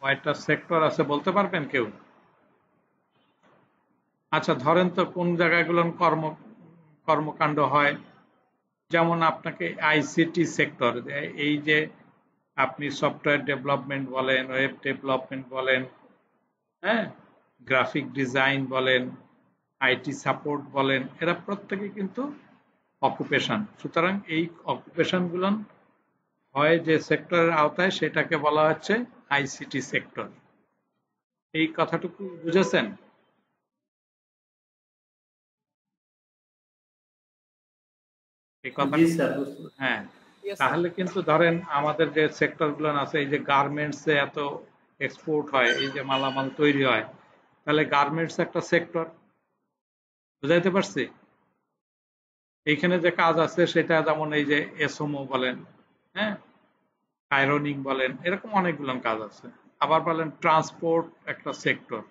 কয়টা সেক্টর আছে বলতে পারবেন কেউ? আচ্ছা ধরেন তো কোন জায়গাগুলো কর্মকাণ্ড হয়, যেমন আপনাকে আইসিটি সেক্টর, এই যে আপনি সফটওয়্যার ডেভেলপমেন্ট বলেন, ওয়েব ডেভেলপমেন্ট বলেন, হ্যাঁ, গ্রাফিক ডিজাইন বলেন, আইটি সাপোর্ট বলেন, এরা প্রত্যেকে কিন্তু অকুপেশন। সুতরাং এই অকুপেশনগুলো হয় যে সেক্টরের আওতায়, সেটাকে বলা হচ্ছে আইসিটি সেক্টর। এই কথাটুকু বুঝেছেন? এই জি কথাটুকু, স্যার। হ্যাঁ। তাহলে কিন্তু ধরেন আমাদের যে সেক্টরগুলো আছে, এই যে গার্মেন্টসে এত এক্সপোর্ট হয়, এই যে মালামাল তৈরি হয়, তাহলে গার্মেন্টস একটা সেক্টর। বুঝাইতে পারছি? এইখানে যে কাজ আছে সেটা যেমন এই যে এসওমো বলেন, হ্যাঁ, আয়রনিং বলেন, এরকম অনেকগুলো কাজ আছে। আবার বলেন ট্রান্সপোর্ট একটা সেক্টর,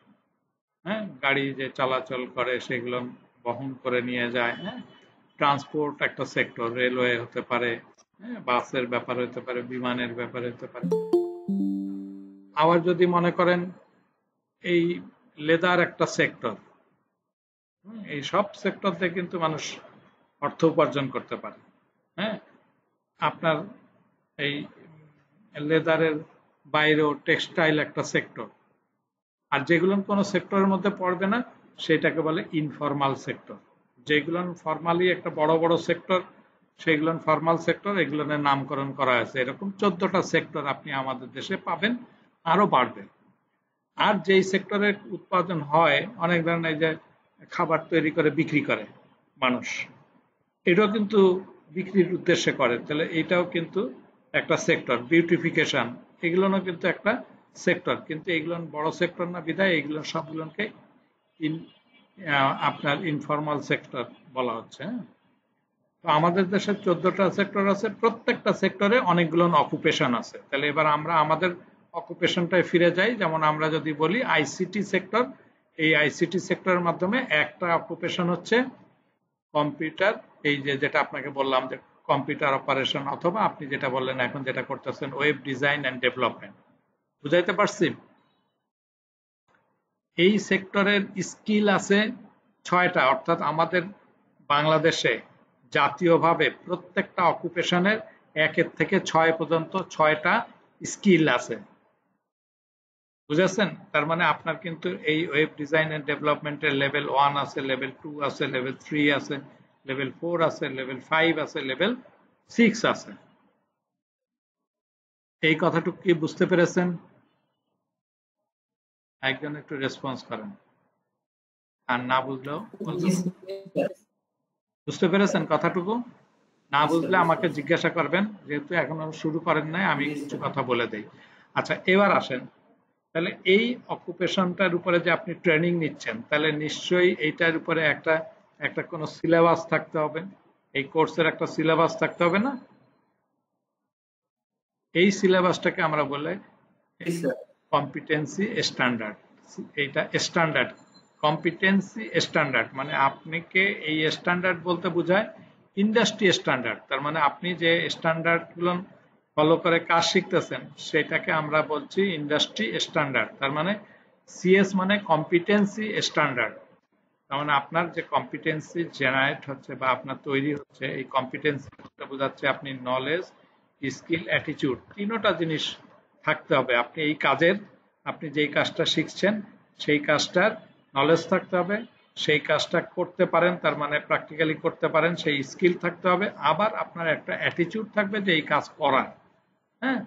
হ্যাঁ, গাড়ি যে চলাচল করে সেগুলো বহন করে নিয়ে যায়, হ্যাঁ, ট্রান্সপোর্ট একটা সেক্টর, রেলওয়ে হতে পারে, হ্যাঁ, বাসের ব্যাপার হতে পারে, বিমানের ব্যাপার হতে পারে। আবার যদি মনে করেন এই লেদার একটা সেক্টর, এই সব সেক্টর থেকে কিন্তু মানুষ অর্থ উপার্জন করতে পারে, হ্যাঁ। আপনার এই লেদারের বাইরেও টেক্সটাইল একটা সেক্টর। আর যেগুলো কোনো সেক্টরের মধ্যে পড়বে না সেটাকে বলে ইনফরমাল সেক্টর। যেগুলো ফর্মালি একটা বড় বড় সেক্টর সেগুলো ফর্মাল সেক্টর, এগুলোর নামকরণ করা আছে। এরকম 14টা সেক্টর আপনি আমাদের দেশে পাবেন, আরো বাড়বে। আর যেই সেক্টরে উৎপাদন হয়, অনেক ধরনের যে খাবার তৈরি করে বিক্রি করে মানুষ, এটাও কিন্তু বিক্রির উদ্দেশ্যে করে, তাহলে এটাও কিন্তু একটা সেক্টর। বিউটিফিকেশন, এগুলোও কিন্তু একটা সেক্টর, কিন্তু এগুলো বড় সেক্টর না বিধায় এগুলো সবগুলোকে ইন আপনার ইনফর্মাল সেক্টর বলা হচ্ছে, হ্যাঁ। তো আমাদের দেশে 14টা সেক্টর আছে, প্রত্যেকটা সেক্টরে অনেকগুলো অকুপেশন আছে। তাহলে এবার আমরা আমাদের অকুপেশনটায় ফিরে যাই। যেমন আমরা যদি বলি আইসিটি সেক্টর, এই আইসিটি সেক্টরের মাধ্যমে একটা অকুপেশন হচ্ছে কম্পিউটার, এই যে যেটা আপনাকে বললাম যে কম্পিউটার অপারেশন, অথবা আপনি যেটা বললেন এখন যেটা করতেছেন ওয়েব ডিজাইন এন্ড ডেভেলপমেন্ট। বুঝাইতে পারছি? এই সেক্টরের স্কিল আছে 6টা, অর্থাৎ আমাদের বাংলাদেশে জাতীয়ভাবে প্রত্যেকটা অকুপেশনের 1 থেকে 6 পর্যন্ত 6টা স্কিল আছে। বুঝেছেন? তার মানে আপনার কিন্তু এই ওয়েব ডিজাইন এন্ড ডেভেলপমেন্টের লেভেল 1 আছে, লেভেল 2 আছে, লেভেল 3 আছে, লেভেল 4 আছে, লেভেল 5 আছে, লেভেল 6 আছে। এই কথাটুকু কি বুঝতে পেরেছেন? একজন একটু রেসপন্স করেন, আর না বুঝলেও জি বলবেন। স্যার। বুঝতে পেরেছেন কথাটুকু? না জি স্যার, বুঝলে বুঝতে আমাকে পারছি। জিজ্ঞাসা করবেন, যেহেতু এখনো শুরু করেন নাই, আমি জি কিছু স্যার। কথা বলে দেই। আচ্ছা এবার আসেন, তাহলে এই অকুপেশনটার উপরে যে আপনি ট্রেনিং নিচ্ছেন, তাহলে নিশ্চয়ই এইটার উপরে একটা একটা কোনো সিলেবাস থাকতে হবে। এই কোর্সের একটা সিলেবাস থাকতে হবে না? এই সিলেবাসটাকে আমরা বলে জি স্যার। Competency standard. এইটা স্ট্যান্ডার্ড, কম্পিটেন্সি স্ট্যান্ডার্ড মানে আপনাকে এই স্ট্যান্ডার্ড বলতে বোঝায় ইন্ডাস্ট্রি স্ট্যান্ডার্ড। তার মানে আপনি যে স্ট্যান্ডার্ডগুলো ফলো করে কাজ শিখতেছেন সেটাকে আমরা বলছি ইন্ডাস্ট্রি স্ট্যান্ডার্ড। তার মানে সিএস মানে কম্পিটেন্সি স্ট্যান্ডার্ড। তার মানে আপনার যে কম্পিটেন্সি জেনারেট হচ্ছে বা আপনার তৈরি হচ্ছে, এই কম্পিটেন্সি বোঝাচ্ছে আপনি নলেজ, স্কিল, অ্যাটিটিউড, তিনটা জিনিস থাকতে হবে। আপনি এই কাজের, আপনি যেই কাজটা শিখছেন সেই কাজটার নলেজ থাকতে হবে, সেই কাজটা করতে পারেন, তার মানে প্র্যাকটিক্যালি করতে পারেন, সেই স্কিল থাকতে হবে। আবার আপনার একটা অ্যাটিটিউড থাকবে যে এই কাজ করার, হ্যাঁ।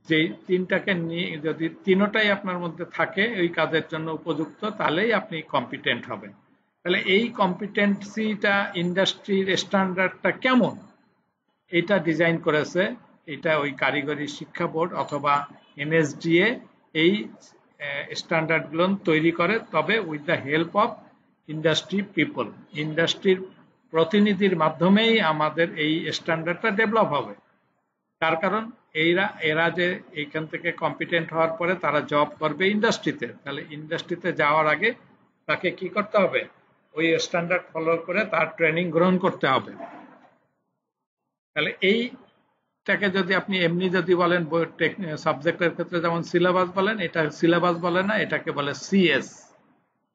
যে তিনটাকে নিয়ে যদি তিনটাই আপনার মধ্যে থাকে ওই কাজের জন্য উপযুক্ত, তাহলেই আপনি কম্পিটেন্ট হবেন। তাহলে এই কম্পিটেন্সিটা ইন্ডাস্ট্রির স্ট্যান্ডার্ডটা কেমন, এটা ডিজাইন করেছে, এটা ওই কারিগরি শিক্ষা বোর্ড অথবা এনএসডিএ এই স্ট্যান্ডার্ডগুলো তৈরি করে, তবে with the help of industry people, ইন্ডাস্ট্রির প্রতিনিধির মাধ্যমেই আমাদের এই স্ট্যান্ডার্ডটা ডেভেলপ হবে। তার কারণ এরা যে এইখান থেকে কম্পিটেন্ট হওয়ার পরে তারা জব করবে ইন্ডাস্ট্রিতে, তাহলে ইন্ডাস্ট্রিতে যাওয়ার আগে তাকে কি করতে হবে, ওই স্ট্যান্ডার্ড ফলো করে তার ট্রেনিং গ্রহণ করতে হবে। তাহলে এই এটাকে যদি আপনি এমনি যদি বলেন সাবজেক্টের ক্ষেত্রে যেমন সিলেবাস বলেন, এটা সিলেবাস বলে না, এটাকে বলে সিএস।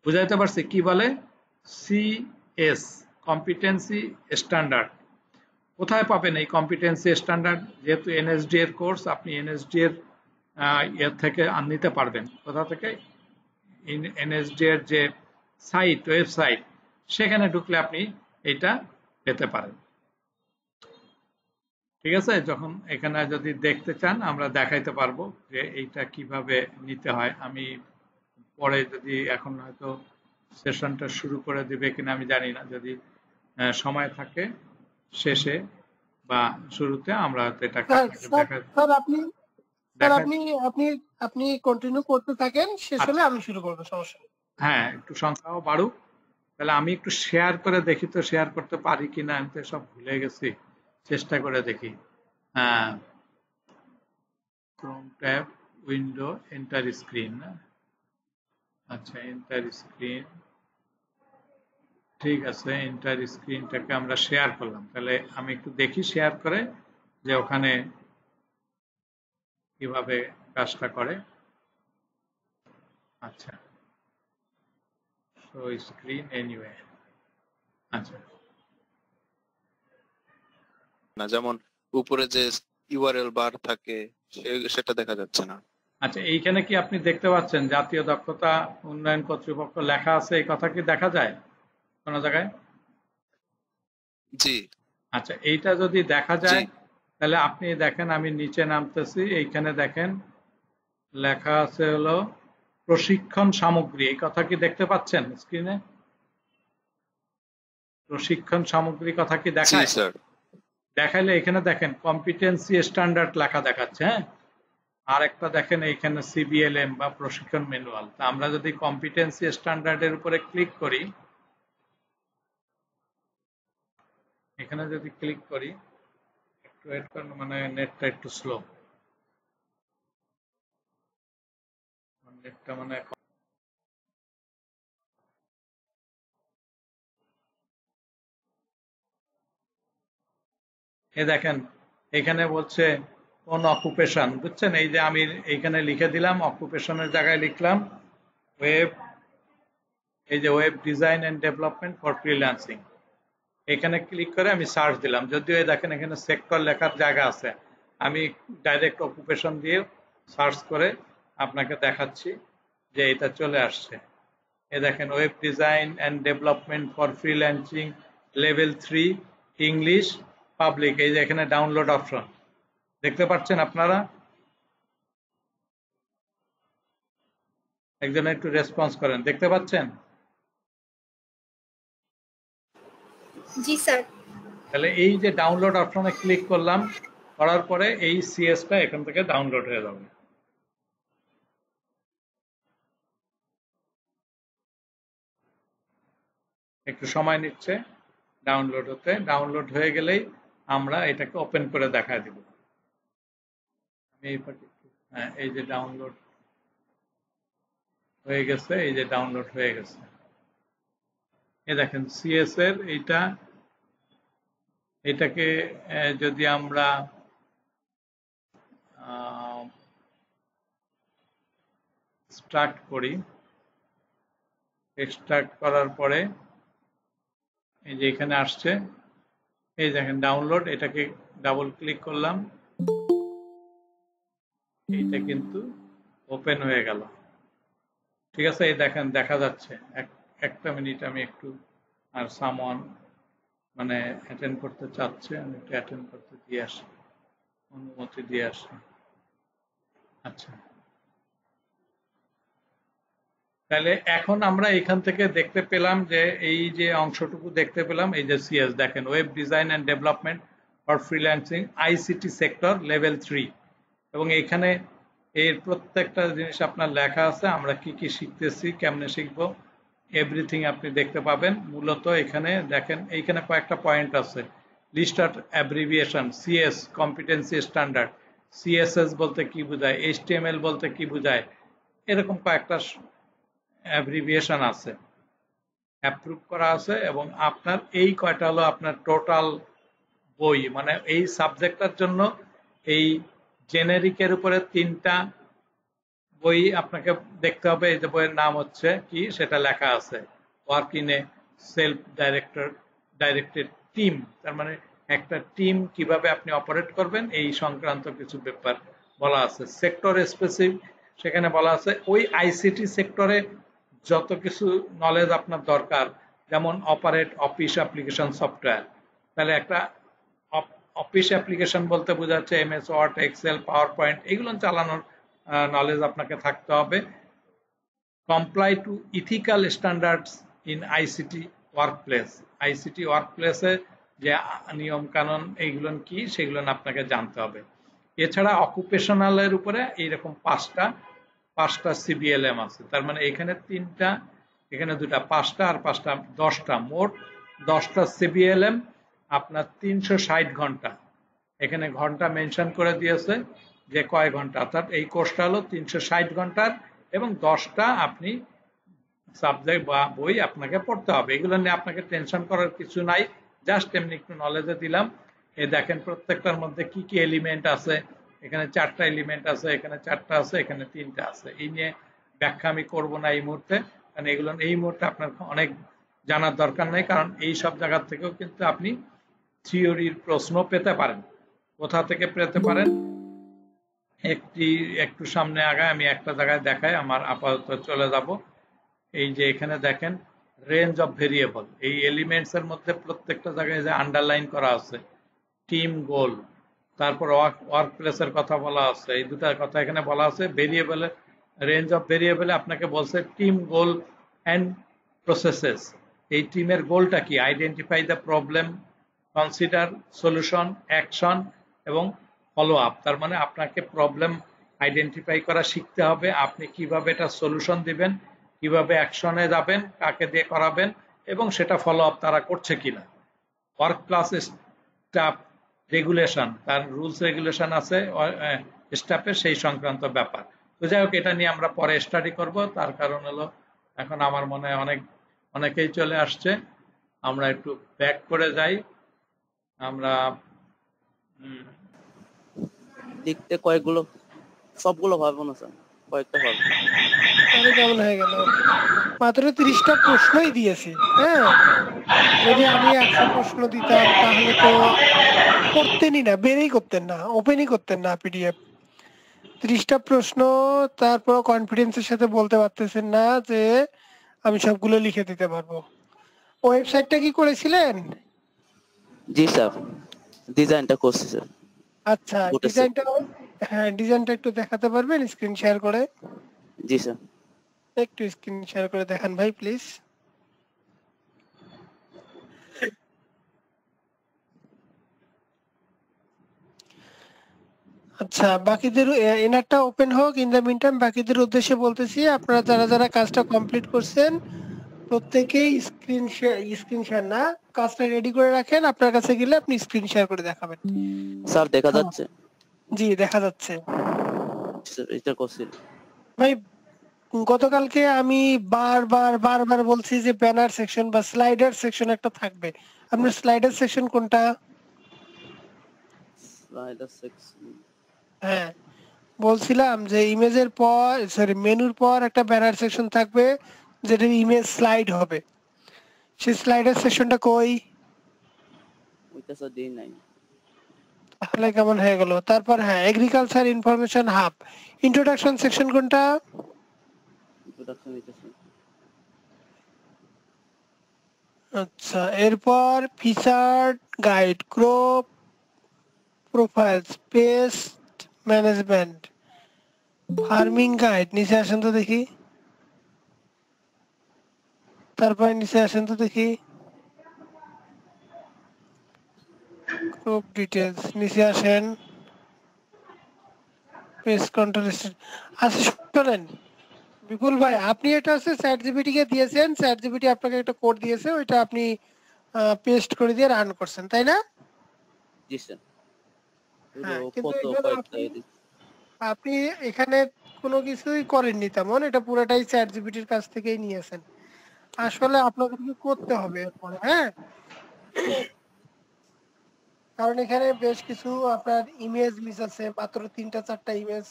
বুঝাইতে পারছি কি বলে? CS, competency standard. কোথায় পাবেন এই কম্পিটেন্সি স্ট্যান্ডার্ড? যেহেতু এনএসডি এর কোর্স, আপনি এনএসডি এর এর থেকে নিতে পারবেন। কোথা থেকে? এনএসডি এর যে সাইট, ওয়েবসাইট, সেখানে ঢুকলে আপনি এটা পেতে পারেন। ঠিক আছে? যখন এখানে যদি দেখতে চান আমরা দেখাইতে পারবো যে এইটা কিভাবে নিতে হয়। আমি পরে যদি, এখন হয়তো সেশনটা শুরু করে দিবে কিনা আমি জানি না, যদি সময় থাকে শেষে বা শুরুতে আমরা হয়তো এটাকে আপনাকে স্যার আপনি আপনি আপনি আপনি কন্টিনিউ করতে থাকেন, শেষ হলে আমি শুরু করব, সমস্যা নেই। হ্যাঁ, একটু সংখ্যাও বাড়ুক। তাহলে আমি একটু শেয়ার করে দেখি তো, শেয়ার করতে পারি কিনা, আমি তো সব ভুলে গেছি। চেষ্টা করে দেখি। হ্যাঁ, Chrome tab, window, enter screen. আচ্ছা, এন্টার স্ক্রিন, ঠিক আছে। এন্টার স্ক্রিনটাকে আমরা শেয়ার করলাম। তাহলে আমি একটু দেখি শেয়ার করে যে ওখানে কিভাবে কাজটা করে। আচ্ছা, শো স্ক্রিন এনিওয়ে। আচ্ছা, না, যেমন উপরে যে ইউআরএল বার থাকে সেটা দেখা যাচ্ছে না। আচ্ছা, এইখানে কি আপনি দেখতে পাচ্ছেন জাতীয় দক্ষতা উন্নয়ন কর্তৃপক্ষ লেখা আছে? এই কথা কি দেখা যায় কোনো জায়গায়? জি। আচ্ছা, এইটা যদি দেখা যায় তাহলে আপনি দেখেন, আমি নিচে নামতেছি, এইখানে দেখেন লেখা আছে হলো প্রশিক্ষণ সামগ্রী। এই কথা কি দেখতে পাচ্ছেন স্ক্রিনে? প্রশিক্ষণ সামগ্রী কথা কি দেখায়? দেখাইলে এখানে দেখেন কম্পিটেন্সি স্ট্যান্ডার্ড লেখা দেখাচ্ছে। হ্যাঁ, আর একটা দেখেন এইখানে সিবিএলএম বা প্রশিক্ষণ ম্যানুয়াল। তা আমরা যদি কম্পিটেন্সি স্ট্যান্ডার্ডের উপরে ক্লিক করি, এখানে যদি ক্লিক করি, একটু ওয়েট করুন, মানে নেটটা একটু স্লো, নেটটা মানে এ দেখেন এখানে বলছে কোন অকুপেশন, বুঝছেন? এই যে আমি এইখানে লিখে দিলাম, অকুপেশনের জায়গায় লিখলাম ওয়েব, এই যে web design and development for freelancing. এখানে ক্লিক করে আমি সার্চ দিলাম, যদিও দেখেন এখানে সেক্টর লেখার জায়গা আছে। আমি ডাইরেক্ট অকুপেশন দিয়ে সার্চ করে আপনাকে দেখাচ্ছি যে এটা চলে আসছে। এ দেখেন web design and development for freelancing level 3 English public. এই যে এখানে ডাউনলোড অপশন দেখতে পাচ্ছেন আপনারা? একজন একটু রেসপন্স করেন, দেখতে পাচ্ছেন? জি স্যার। তাহলে এই যে ডাউনলোড অপশনে ক্লিক করলাম, করার পরে এই সিএসটা এখান থেকে ডাউনলোড হয়ে যাবে। একটু সময় নিচ্ছে ডাউনলোড হতে। ডাউনলোড হয়ে গেলেই আমরা এটাকে ওপেন করে দেখায় দিব। আমি হ্যাঁ, এই যে ডাউনলোড হয়ে গেছে, এই যে ডাউনলোড হয়ে গেছে। এই দেখেন সিএস এর এটাকে যদি আমরা স্টার্ট করি, এক্সট্রাক্ট করার পরে এই যে এখানে আসছে, এই দেখেন ডাউনলোড, এটাকে ডাবল ক্লিক করলাম, এইটা কিন্তু ওপেন হয়ে গেল। ঠিক আছে, এই দেখেন দেখা যাচ্ছে। একটা মিনিট, আমি একটু, আর সামওয়ান মানে অ্যাটেন্ড করতে চাচ্ছে, আমি একটু অ্যাটেন্ড করতে দিয়ে আসি, অনুমতি দিয়ে আসি। আচ্ছা, তাহলে এখন আমরা এখান থেকে দেখতে পেলাম যে এই যে অংশটুকু দেখতে পেলাম, এই যে সিএস দেখেন web design and development for freelancing ICT sector level 3, এবং এখানে এর প্রত্যেকটা জিনিস আপনার লেখা আছে, আমরা কি কি শিখতেছি, কেমনে শিখবো, এভরিথিং আপনি দেখতে পাবেন। মূলত এখানে দেখেন এইখানে কয়েকটা পয়েন্ট আছে, list of abbreviation, CS competency standard, CSS বলতে কি বোঝায়, এইচটিএমএল বলতে কি বোঝায়, এরকম কয়েকটা অ্যাব্রিভিয়েশন আছে, অ্যাপ্রুভ করা আছে। এবং আপনার এই কয়টা হলো আপনার টোটাল বই, মানে এই সাবজেক্টটার জন্য এই জেনেরিকের উপরে 3টা বই আপনাকে দেখতে হবে। এই যে বইয়ের নাম হচ্ছে কি সেটা লেখা আছে, work in a self directed team. তার মানে একটা টিম কিভাবে আপনি অপারেট করবেন এই সংক্রান্ত কিছু ব্যাপার বলা আছে। সেক্টর স্পেসিফিক সেখানে বলা আছে ওই আইসিটি সেক্টরে যত কিছু নলেজ আপনার দরকার, যেমন অপারেট অফিস অ্যাপ্লিকেশন সফটওয়্যার, তাহলে একটা অফিস অ্যাপ্লিকেশন বলতে বোঝাচ্ছে MS Word, Excel, PowerPoint, এগুলো চালানোর নলেজ আপনাকে থাকতে হবে। Comply to ethical standards in ICT workplace, ICT ওয়ার্কপ্লেসে যে নিয়ম কানুন এইগুলো কি সেগুলো আপনাকে জানতে হবে। এছাড়া অকুপেশনালের উপরে এইরকম পাঁচটা সিবিএলএম আছে। তার মানে এখানে 3টা, এখানে 2টা, 5টা আর 5টা 10টা, মোট 10টা সিবিএলএম, আপনার 360 ঘন্টা। এখানে ঘন্টা মেনশন করে দিয়েছে যে কয় ঘন্টা, অর্থাৎ এই কোর্সটা হলো 360 ঘন্টার এবং 10টা আপনি সাবজেক্ট বা বই আপনাকে পড়তে হবে। এগুলো নিয়ে আপনাকে টেনশন করার কিছু নাই, জাস্ট এমনি একটু নলেজে দিলাম। এই দেখেন প্রত্যেকটার মধ্যে কি কি এলিমেন্ট আছে, এখানে 4টা এলিমেন্ট আছে, এখানে 4টা আছে, এখানে 3টা আছে। এই নিয়ে ব্যাখ্যা আমি করব না এই মুহূর্তে, কারণ এগুলো এই মুহূর্তে আপনার অনেক জানার দরকার নেই, কারণ এই সব জায়গা থেকেও কিন্তু আপনি থিওরির প্রশ্ন পেতে পারেন। কোথা থেকে পেতে পারেন একটু সামনে আগায় আমি একটা জায়গায় দেখাই, আমার আপাতত চলে যাব। এই যে এখানে দেখেন রেঞ্জ অফ ভেরিয়েবল, এই এলিমেন্টস এর মধ্যে প্রত্যেকটা জায়গায় যে আন্ডারলাইন করা আছে টিম গোল, তারপর ওয়ার্ক প্লেসের কথা বলা আছে, এই দুটার কথা এখানে বলা আছে। ভেরিয়েবলের রেঞ্জ অফ ভেরিয়েবলে আপনাকে বলছে টিম গোল অ্যান্ড প্রসেসেস, এই টিমের গোলটা কি, identify the problem, consider solution, action এবং ফলো আপ। তার মানে আপনাকে প্রবলেম আইডেন্টিফাই করা শিখতে হবে, আপনি কিভাবে এটা সলিউশন দিবেন, কিভাবে অ্যাকশনে যাবেন, কাকে দিয়ে করাবেন এবং সেটা ফলো আপ তারা করছে কিনা। ওয়ার্ক প্লাস স্টাফ রেগুলেশন, তার রুলস রেগুলেশন আছে স্টাফের, সেই সংক্রান্ত ব্যাপার। তো যাই হোক, এটা নিয়ে আমরা পরে স্টাডি করব। তার কারণ হলো এখন আমার মনে হয় অনেকেই চলে আসছে, আমরা একটু ব্যাক করে যাই। আমরা লিখতে কয়েকগুলো, সবগুলো পারবো না স্যার, কয়েকটা পারবো। তাহলে কেমন হয়ে গেল, মাত্র 30টা প্রশ্নই দিয়েছি। হ্যাঁ, যদি আমি 100 প্রশ্ন দিতাম তাহলে তো করতেনই না, বেরই করতেন না, ওপেনই করতেন না পিডিএফ। 30টা প্রশ্ন, তারপর কনফিডেন্সের সাথে বলতে পারতেছেন না যে আমি সবগুলো লিখে দিতে পারবো। ওয়েবসাইটটা কি করেছিলেন? জি স্যার, ডিজাইনটা করছি স্যার। আচ্ছা, ডিজাইনটা, হ্যাঁ ডিজাইনটা একটু দেখাতে পারবেন স্ক্রিন শেয়ার করে? জি স্যার। একটু স্ক্রিন শেয়ার করে দেখান ভাই প্লিজ। আচ্ছা, বাকিদের এনারটা ওপেন হোক। ইন দ্য মিনটাইম বাকিদের উদ্দেশ্যে বলতেছি, আপনারা যারা যারা কাজটা কমপ্লিট করছেন প্রত্যেকেই স্ক্রিন শেয়ার না, কাজটা রেডি করে রাখেন, আপনার কাছে গেলে আপনি স্ক্রিন শেয়ার করে দেখাবেন। স্যার দেখা যাচ্ছে? জি দেখা যাচ্ছে। এটা করছি ভাই, গতকালকে আমি বারবার বলছি যে ব্যানার সেকশন বা স্লাইডার সেকশন একটা থাকবে। আপনার স্লাইডার সেকশন কোনটা? স্লাইডার সেকশন, হ্যাঁ বলছিলাম যে ইমেজের পর, সরি মেনুর পর একটা ব্যানার সেকশন থাকবে যেটা ইমেজ স্লাইড হবে। সেই স্লাইডার সেকশনটা কই? ওইটা স্যার দেই নাই। তাহলে কেমন হয়ে গেল? তারপর হ্যাঁ, agriculture information hub, introduction section কোনটা? ইন্ট্রোডাকশন এটা স্যার। আচ্ছা, এরপর featured guide, crop, profiles, pest management, farming guide, নিচে আসেন তো দেখি। তারপরে নিচে আসেন তো দেখি, ক্রপ ডিটেলস, নিচে আসেন, পেস্ট কন্ট্রোল। আচ্ছা শুনেন বিপুল ভাই, আপনি এটা হচ্ছে চ্যাট জিপিটি কে দিয়েছেন, চ্যাট জিপিটি আপনাকে একটা কোড দিয়েছে, ওইটা আপনি পেস্ট করে দিয়ে রান করছেন, তাই না? জি স্যার। হ্যাঁ, পুরো কিন্তু ফটো এখানে কয়েকটা এডিট। আপনি এখানে কোনো কিছুই করেননি তেমন, এটা পুরোটাই চ্যাট জিপিটির কাছ থেকেই নিয়েছেন। আসলে আপনাদেরকে করতে হবে এরপরে। হ্যাঁ, কারণ এখানে বেশ কিছু আপনার ইমেজ মিস আছে, মাত্র ৩টা ৪টা ইমেজ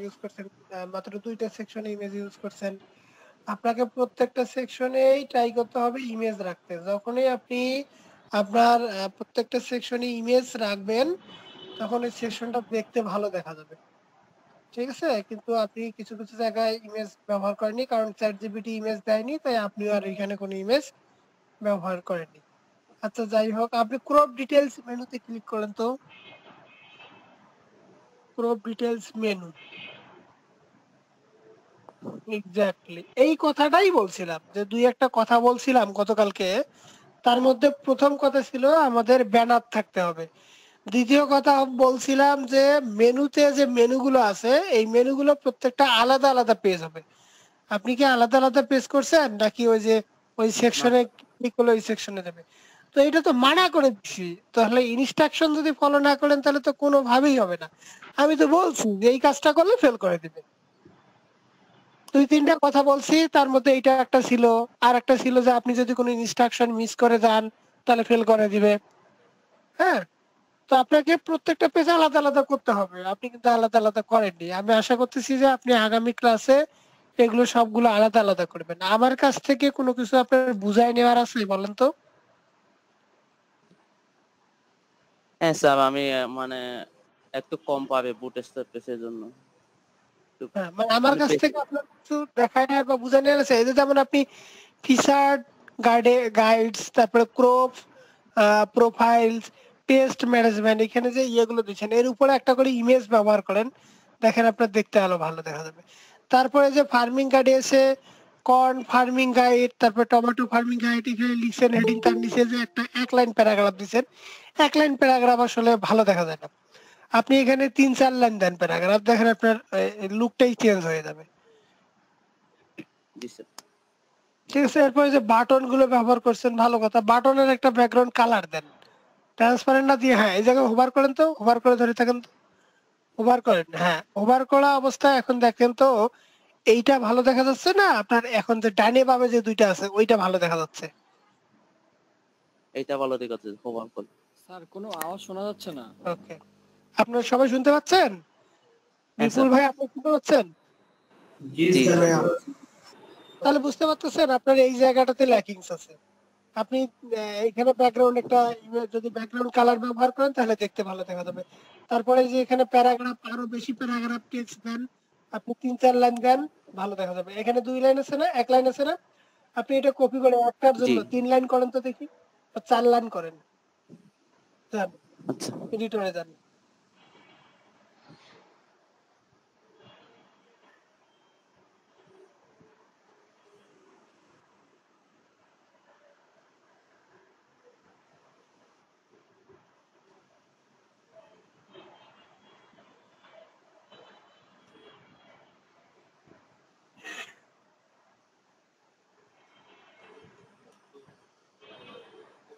ইউজ করছেন, মাত্র 2টা সেকশনে ইমেজ ইউজ করছেন। আপনাকে প্রত্যেকটা সেকশনেই ট্রাই করতে হবে ইমেজ রাখতে। যখনই আপনি আপনার প্রত্যেকটা সেকশনে ইমেজ রাখবেন, তখন এই সেকশনটা দেখতে ভালো দেখা যাবে। ঠিক আছে? কিন্তু আপনি কিছু, কিছু জায়গায় ইমেজ ব্যবহার করেননি কারণ ChatGPT ইমেজ দেয়নি, তাই আপনিও আর এখানে কোনো ইমেজ ব্যবহার করেননি। আচ্ছা যাই হোক, আপনি ক্রপ ডিটেইলস মেনুতে ক্লিক করেন তো। ক্রপ ডিটেইলস মেনু, এক্সাক্টলি এই কথাটাই বলছিলাম, যে ২-১টা কথা বলছিলাম গতকালকে। তার মধ্যে ১ম কথা ছিল আমাদের ব্যানার থাকতে হবে। দ্বিতীয় কথা বলছিলাম যে মেনুতে যে মেনুগুলো আছে, এই মেনুগুলো প্রত্যেকটা আলাদা, আলাদা পেজ হবে। আপনি কি আলাদা, আলাদা পেজ করছেন? নাকি ওই যে ওই না সেকশনে ক্লিক করলে ওই সেকশনে যাবে? তো এটা তো মানা করে দিচ্ছি। তাহলে ইনস্ট্রাকশন যদি ফলো না করেন তাহলে তো কোনোভাবেই হবে না। আমি তো বলছি যে এই কাজটা করলে ফেল করে দিবে। ২-৩টা কথা বলছি, তার মধ্যে এইটা একটা ছিল। আরেকটা ছিল যে আপনি যদি কোনো ইনস্ট্রাকশন মিস করে যান তাহলে ফেল করে দিবে। হ্যাঁ? তো আপনাকে প্রত্যেকটা পেজ আলাদা, আলাদা করতে হবে। আপনি কিন্তু আলাদা, আলাদা করেননি। আমি আশা করতেছি যে আপনি আগামী ক্লাসে এগুলো সবগুলো আলাদা, আলাদা করবেন। আমার কাছ থেকে কোনো কিছু আপনার বুঝায় নেওয়ার আছে বলেন তো? হ্যাঁ স্যার, আমি মানে একটু কম পাবে বুট স্ট্র্যাপের জন্য। একটু- হ্যাঁ, মানে আমার আমি কাছ বেশি থেকে আপনার কিছু দেখায় নেওয়ার বা বুঝায় নেওয়ার আছে। এই যে যেমন আপনি ফিচার্ড গাইডস, তারপরে ক্রপ, প্রোফাইলস, পেস্ট ম্যানেজমেন্ট, এখানে যে ইয়েগুলো দিচ্ছেন এর উপরে একটা করে ইমেজ ব্যবহার করেন। দেখেন আপনার দেখতে আরো ভালো দেখা যাবে। তারপরে যে ফার্মিং গাইডে এসে কর্ন ফার্মিং গাইড, তারপর টমেটো ফার্মিং গাইড, এখানে লিখছেন হেডিং, তার নিচে যে একটা ১ লাইন প্যারাগ্রাফ দিচ্ছেন। ১ লাইন প্যারাগ্রাফ আসলে ভালো দেখা যায় না। আপনি এখানে ৩-৪ লাইন দেন প্যারাগ্রাফ, দেখেন আপনার লুকটাই চেঞ্জ হয়ে যাবে। জি স্যার। ঠিক আছে? এরপরে যে বাটন গুলো ব্যবহার করছেন, ভালো কথা। বাটনের একটা ব্যাকগ্রাউন্ড কালার দেন। ট্রান্সপারেন্ট না দিয়ে, হ্যাঁ, এই জায়গায় হোভার করেন তো, হোভার করে ধরে থাকেন তো, হোভার করেন। হ্যাঁ, হোভার করা অবস্থায় এখন দেখেন তো এইটা ভালো দেখা যাচ্ছে না? আপনার এখন যে ডানে বামে যে ২টা আছে ওইটা ভালো দেখা যাচ্ছে। এইটা ভালো দিক আছে, ওভার কল। স্যার কোনো আওয়াজ শোনা যাচ্ছে না। ওকে। আপনারা সবাই শুনতে পাচ্ছেন? হ্যাঁ বিপুল স্যার। ভাই আপনি শুনতে পাচ্ছেন? জি স্যার। তাহলে বুঝতে পারতেছেন আপনার এই জায়গাটাতে ল্যাকিংস আছে। আপনি এখানে ব্যাকগ্রাউন্ড একটা যদি ব্যাকগ্রাউন্ড কালার ব্যবহার করেন তাহলে দেখতে ভালো দেখা যাবে। তারপরে যে এখানে প্যারাগ্রাফ, আরো বেশি প্যারাগ্রাফ টেক্সট দেন। আপনি ৩-৪ লাইন দেন, ভালো দেখা যাবে। এখানে ২ লাইন আছে না, ১ লাইন আছে না? আপনি এটা কপি করে একটার জি। জন্য ৩ লাইন করেন তো দেখি, বা ৪ লাইন করেন। যান, আচ্ছা। এডিটরে যান।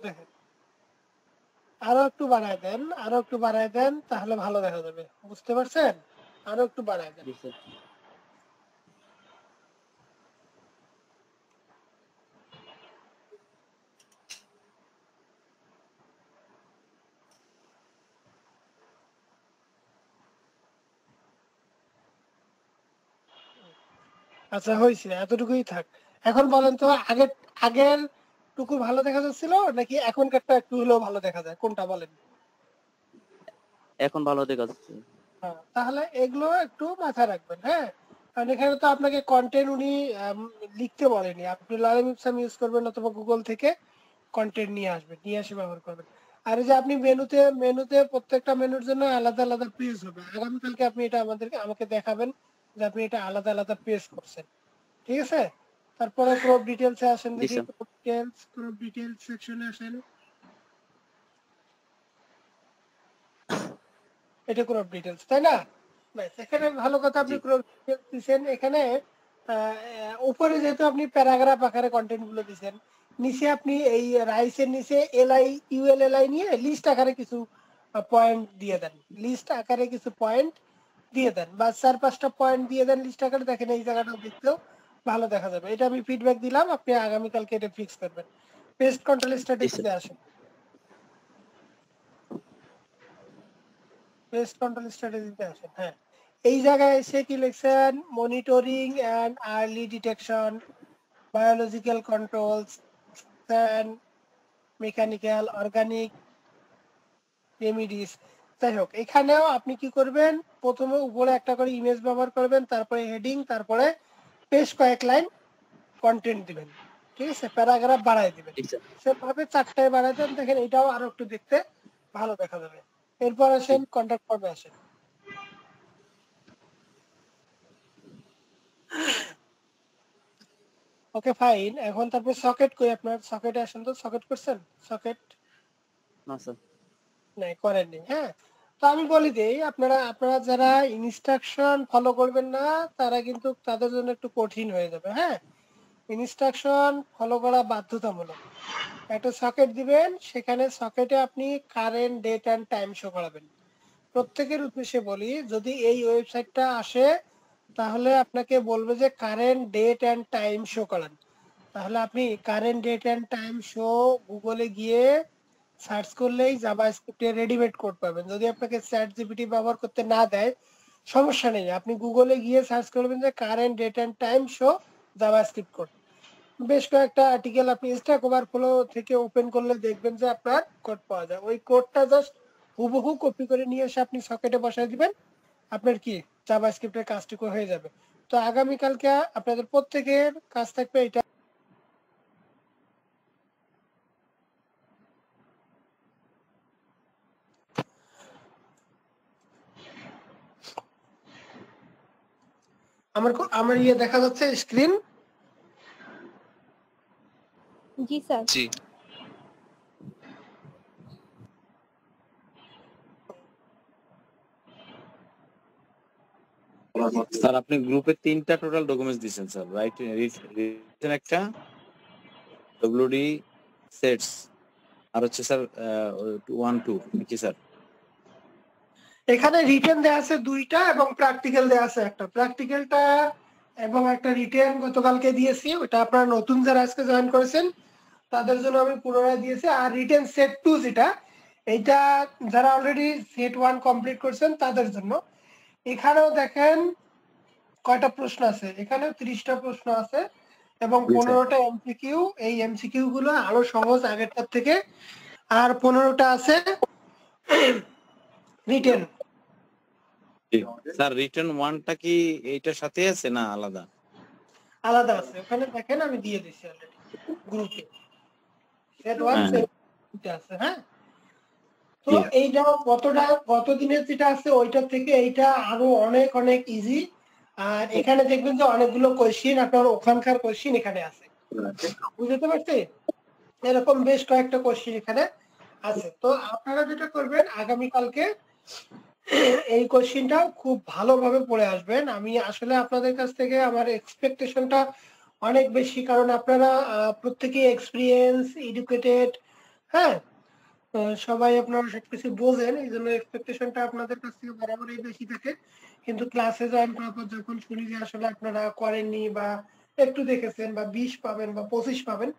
দেখেন, আরো একটু বাড়ায় দেন, আরো একটু বাড়ায় দেন, তাহলে ভালো দেখা যাবে। বুঝতে পারছেন? আরো একটু বাড়ায় দেন। জি স্যার। আচ্ছা হইছে, এতটুকুই থাক। এখন বলেন তো আগের আগের টুকু ভালো দেখা যাচ্ছিল নাকি এখনকারটা একটু হলেও ভালো দেখা যায়, কোনটা বলেন? এখন ভালো দিক আছে। হ্যাঁ, তাহলে এগুলো একটু মাথায় রাখবেন। হ্যাঁ, কারণ এখানে তো আপনাকে কন্টেন্ট উনি লিখতে বলেনি, আপনি লরেম ইপসাম ইউজ করবেন অথবা গুগল থেকে কন্টেন্ট নিয়ে আসবেন, নিয়ে এসে ব্যবহার করবেন। আর এই যে আপনি মেনুতে প্রত্যেকটা মেনুর জন্য আলাদা আলাদা পেজ হবে। আগামীকালকে আপনি এটা আমাকে দেখাবেন যে আপনি এটা আলাদা আলাদা পেজ করছেন। ঠিক আছে? তারপরে ক্রপ ডিটেইলসে আসেন জি দেখি, স্যার। ক্রপ ডিটেইলস সেকশনে আসেন। এটা ক্রপ ডিটেইলস, তাই না? ব্যাস, এখানে ভালো কথা জি। আপনি ক্রপ ডিটেইলস দিছেন। এখানে উপরে যেহেতু আপনি প্যারাগ্রাফ আকারে কন্টেন্ট গুলো দিছেন, নিচে আপনি এই রাইসের নিচে এলআই ইউএলএলআই নিয়ে লিস্ট আকারে কিছু পয়েন্ট দিয়ে দেন। লিস্ট আকারে কিছু পয়েন্ট দিয়ে দেন, বা ৪-৫টা পয়েন্ট দিয়ে দেন লিস্ট আকারে। দেখেন এই জায়গাটা দেখতেও ভালো দেখা যাবে। এটা আমি ফিডব্যাক দিলাম, আপনি আগামীকালকে এটা ফিক্স করবেন। পেস্ট কন্ট্রোল জি স্যার। স্ট্র্যাটেজিতে আসেন। পেস্ট কন্ট্রোল স্ট্র্যাটেজিতে আসেন। হ্যাঁ, এই জায়গায় এসে কি লিখছেন, monitoring and early detection, biological controls and mechanical organic remedies. যাই হোক, এখানেও আপনি কি করবেন, প্রথমে উপরে একটা করে ইমেজ ব্যবহার করবেন, তারপরে হেডিং, তারপরে বেশ কয়েক লাইন কন্টেন্ট দিবেন। ঠিক আছে, প্যারাগ্রাফ বাড়াই দিবেন, সেভাবে 4টায় বাড়াই দেন। দেখেন এটাও আরো একটু দেখতে ভালো দেখা যাবে। এরপর আসেন কন্ট্যাক্ট ফর্মে আসেন। ওকে ফাইন, এখন তারপর সকেট কই আপনার, সকেটে আসেন তো। সকেট করছেন? সকেট না স্যার। নাই, করেননি। হ্যাঁ, তো আমি বলি দেই, আপনারা যারা ইনস্ট্রাকশন ফলো করবেন না তারা কিন্তু তাদের জন্য একটু কঠিন হয়ে যাবে। হ্যাঁ, ইনস্ট্রাকশন ফলো করা বাধ্যতামূলক। একটা সকেট দিবেন, সেখানে সকেটে আপনি current date and time show করাবেন। প্রত্যেকের উদ্দেশ্যে বলি, যদি এই ওয়েবসাইটটা আসে তাহলে আপনাকে বলবে যে current date and time show করান। তাহলে আপনি current date and time show গুগলে গিয়ে সার্চ করলেই জাভাস্ক্রিপ্টের রেডিমেড কোড পাবেন। যদি আপনাকে চ্যাট জিপিটি ব্যবহার করতে না দেয় সমস্যা নেই, আপনি গুগলে গিয়ে সার্চ করবেন যে current date and time show JavaScript code. বেশ কয়েকটা আর্টিকেল আপনি স্ট্যাক ওভারফ্লো থেকে ওপেন করলে দেখবেন যে আপনার কোড পাওয়া যায়। ওই কোডটা জাস্ট হুবহু কপি করে নিয়ে এসে আপনি সকেটে বসায় দিবেন, আপনার কি জাভাস্ক্রিপ্টের কাজটুকু হয়ে যাবে। তো আগামীকালকে আপনাদের প্রত্যেকের কাজ থাকবে এটা। আমার ইয়ে দেখা যাচ্ছে স্ক্রিন? জি স্যার। জি স্যার আপনি গ্রুপে 3টা টোটাল ডকুমেন্টস দিয়েছেন স্যার, রাইট? রিটেন একটা, ডব্লিউডি সেটস, আর হচ্ছে স্যার 1-2 কি স্যার? এখানে রিটেন দেয়া আছে 2টা এবং প্র্যাকটিক্যাল দেয়া আছে একটা। প্র্যাকটিক্যালটা এবং একটা রিটেন গতকালকে দিয়েছি, ওটা আপনারা নতুন যারা আজকে জয়েন করেছেন তাদের জন্য আমি পুনরায় দিয়েছি। আর রিটেন সেট 2 যেটা, এইটা যারা অলরেডি সেট 1 কমপ্লিট করছেন তাদের জন্য। এখানেও দেখেন কয়টা প্রশ্ন আছে, এখানেও 30টা প্রশ্ন আছে এবং 15টা এমসিকিউ। এই এমসিকিউ গুলো আরো সহজ আগেরটার থেকে। আর 15টা আছে রিটেন। স্যার রিটেন 1টা কি এইটার সাথে আছে না আলাদা? আলাদা আছে, ওখানে দেখেন আমি দিয়ে দিছি অলরেডি গ্রুপে। সেট 1 সেট 2 আছে। হ্যাঁ, তো এইটা গত দিনের যেটা আছে ওইটার থেকে এইটা আরো অনেক অনেক ইজি। আর এখানে দেখবেন যে অনেকগুলো কোশ্চেন আপনার ওখানকার কোশ্চেন এখানে আছে, বুঝতে পারছি? এরকম বেশ কয়েকটা কোশ্চেন এখানে আছে। তো আপনারা যেটা করবেন, আগামীকালকে এই কোশ্চেনটা খুব ভালোভাবে পড়ে আসবেন। আমি আসলে আপনাদের কাছ থেকে আমার এক্সপেকটেশনটা অনেক বেশি, কারণ আপনারা প্রত্যেকেই এক্সপিরিয়েন্স, এডুকেটেড। হ্যাঁ, সবাই আপনারা সবকিছু বোঝেন, এই জন্য এক্সপেকটেশনটা আপনাদের কাছ থেকে বরাবরই বেশি থাকে। কিন্তু ক্লাসে জয়েন করার পর যখন শুনি যে আসলে আপনারা করেননি বা একটু দেখেছেন বা 20 পাবেন বা 25 পাবেন,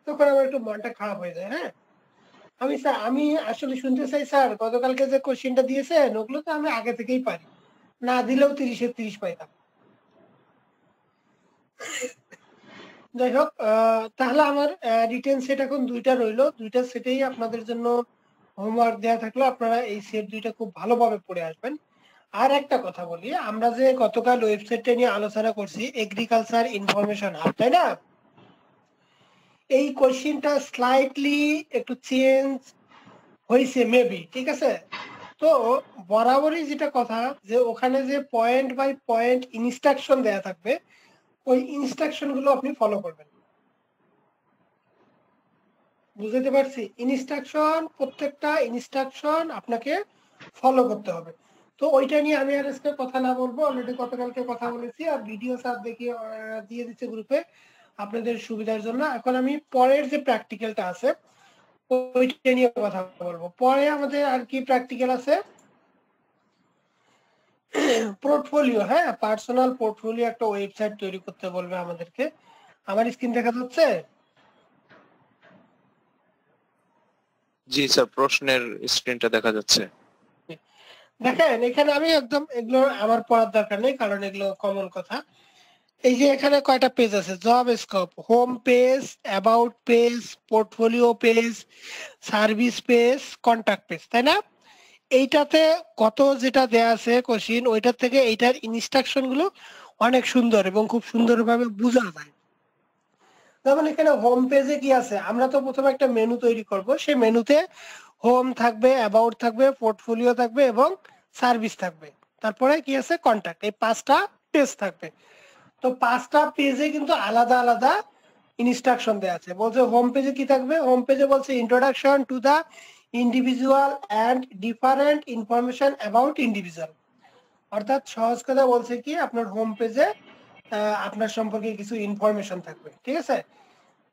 তখন আমার একটু মনটা খারাপ হয়ে যায়। হ্যাঁ, আমি আসলে শুনতে চাই স্যার, গতকালকে যে কোশ্চেনটা দিয়েছেন ওগুলো তো আমি আগে থেকেই পারি, না দিলেও 30-এর 30 পাইতাম। যাই হোক, তাহলে আমার রিটেন সেট এখন 2টা রইলো। 2টা সেটেই আপনাদের জন্য হোমওয়ার্ক দেওয়া থাকলো, আপনারা এই সেট 2টা খুব ভালোভাবে পড়ে আসবেন। আর একটা কথা বলি, আমরা যে গতকাল ওয়েবসাইটটা নিয়ে আলোচনা করছি, এগ্রিকালচার ইনফরমেশন হাব, তাই না? এই কোশ্চেনটা স্লাইটলি একটু চেঞ্জ হয়েছে মেবি, ঠিক আছে? তো বরাবরই যেটা কথা, যে ওখানে যে পয়েন্ট বাই পয়েন্ট ইনস্ট্রাকশন দেয়া থাকবে, ওই ইনস্ট্রাকশন গুলো আপনি ফলো করবেন। বুঝতে পারছি? প্রত্যেকটা ইনস্ট্রাকশন আপনাকে ফলো করতে হবে। তো ওইটা নিয়ে আমি আর আজকে কথা না বলবো, অলরেডি গতকালকে কথা বলেছি আর ভিডিও স্যার দেখিয়ে দিয়ে দিচ্ছে গ্রুপে আপনাদের সুবিধার জন্য। এখন আমি পরের যে প্র্যাকটিক্যালটা আছে ওইটা নিয়ে কথা বলবো। পরে আমাদের আর কি প্র্যাকটিক্যাল আছে, পোর্টফোলিও। হ্যাঁ, পার্সোনাল পোর্টফোলিও একটা ওয়েবসাইট তৈরি করতে বলবে আমাদেরকে। আমার স্ক্রিন দেখা যাচ্ছে? জি স্যার, প্রশ্নের স্ক্রিনটা দেখা যাচ্ছে। দেখেন এখানে আমি একদম এগুলো আমার পড়ার দরকার নেই, কারণ এগুলো কমন কথা। এই যে এখানে কয়টা পেজ আছে, job scope, home page, about page, portfolio page, service page, contact page, তাই না? এইটাতে কত যেটা দেয়া আছে কোশ্চিন, ওইটার থেকে এইটার ইনস্ট্রাকশন গুলো অনেক সুন্দর এবং খুব সুন্দরভাবে বোঝা যায়। যেমন এখানে হোম পেজে কি আছে, আমরা তো প্রথমে একটা মেনু তৈরি করব, সেই মেনুতে হোম থাকবে, অ্যাবাউট থাকবে, পোর্টফোলিও থাকবে এবং সার্ভিস থাকবে। তারপরে কি আছে, কন্টাক্ট। এই 5টা পেজ থাকবে। তো 5টা পেজে কিন্তু আলাদা আলাদা ইনস্ট্রাকশন দেওয়া আছে। বলছে হোম পেজে কি থাকবে, হোম পেজে বলছে introduction to the individual and different information about individual. অর্থাৎ সহজ কথা বলছে কি, আপনার হোম পেজে আপনার সম্পর্কে কিছু ইনফরমেশন থাকবে, ঠিক আছে?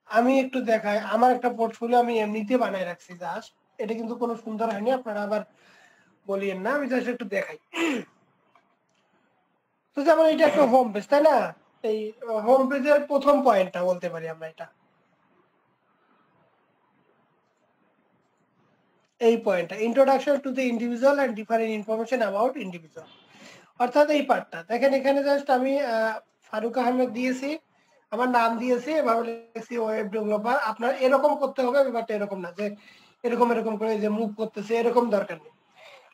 আমি একটু দেখাই, আমার একটা পোর্টফোলিও আমি এমনিতে বানাই রাখছি জাস্ট, এটা কিন্তু কোনো সুন্দর হয়নি, আপনারা আবার বলিয়েন না, আমি জাস্ট একটু দেখাই। তো যেমন এটা একটা হোম পেজ, তাই না? এই হোম পেজের প্রথম পয়েন্টটা বলতে পারি আমরা, এটা এই পয়েন্টটা, introduction to the individual and different information about individual. অর্থাৎ এই পার্টটা দেখেন, এখানে জাস্ট আমি ফারুক আহমেদ দিয়েছি, আমার নাম দিয়েছি, এভাবে লিখেছি ওয়েব ডেভেলপার। আপনার এরকম করতে হবে, ব্যাপারটা এরকম না যে এরকম এরকম করে যে মুভ করতেছে, এরকম দরকার নেই।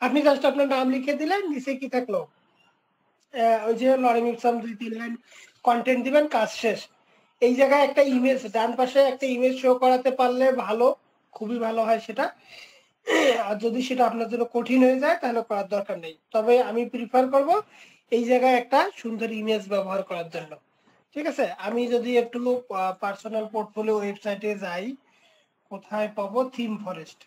আপনি জাস্ট আপনার নাম লিখে দিলেন, নিচে কি থাকলো, ওই যে লরেম ইপসাম 2-3 লাইন কন্টেন্ট দিবেন, কাজ শেষ। এই জায়গায় একটা ইমেজ, ডান পাশে একটা ইমেজ শো করাতে পারলে ভালো, খুবই ভালো হয় সেটা। আর যদি সেটা আপনার জন্য কঠিন হয়ে যায় তাহলে করার দরকার নেই, তবে আমি প্রিফার করব এই জায়গায় একটা সুন্দর ইমেজ ব্যবহার করার জন্য। ঠিক আছে, আমি যদি একটু পার্সোনাল পোর্টফোলিও ওয়েবসাইটে যাই, কোথায় পাবো, থিম ফরেস্ট।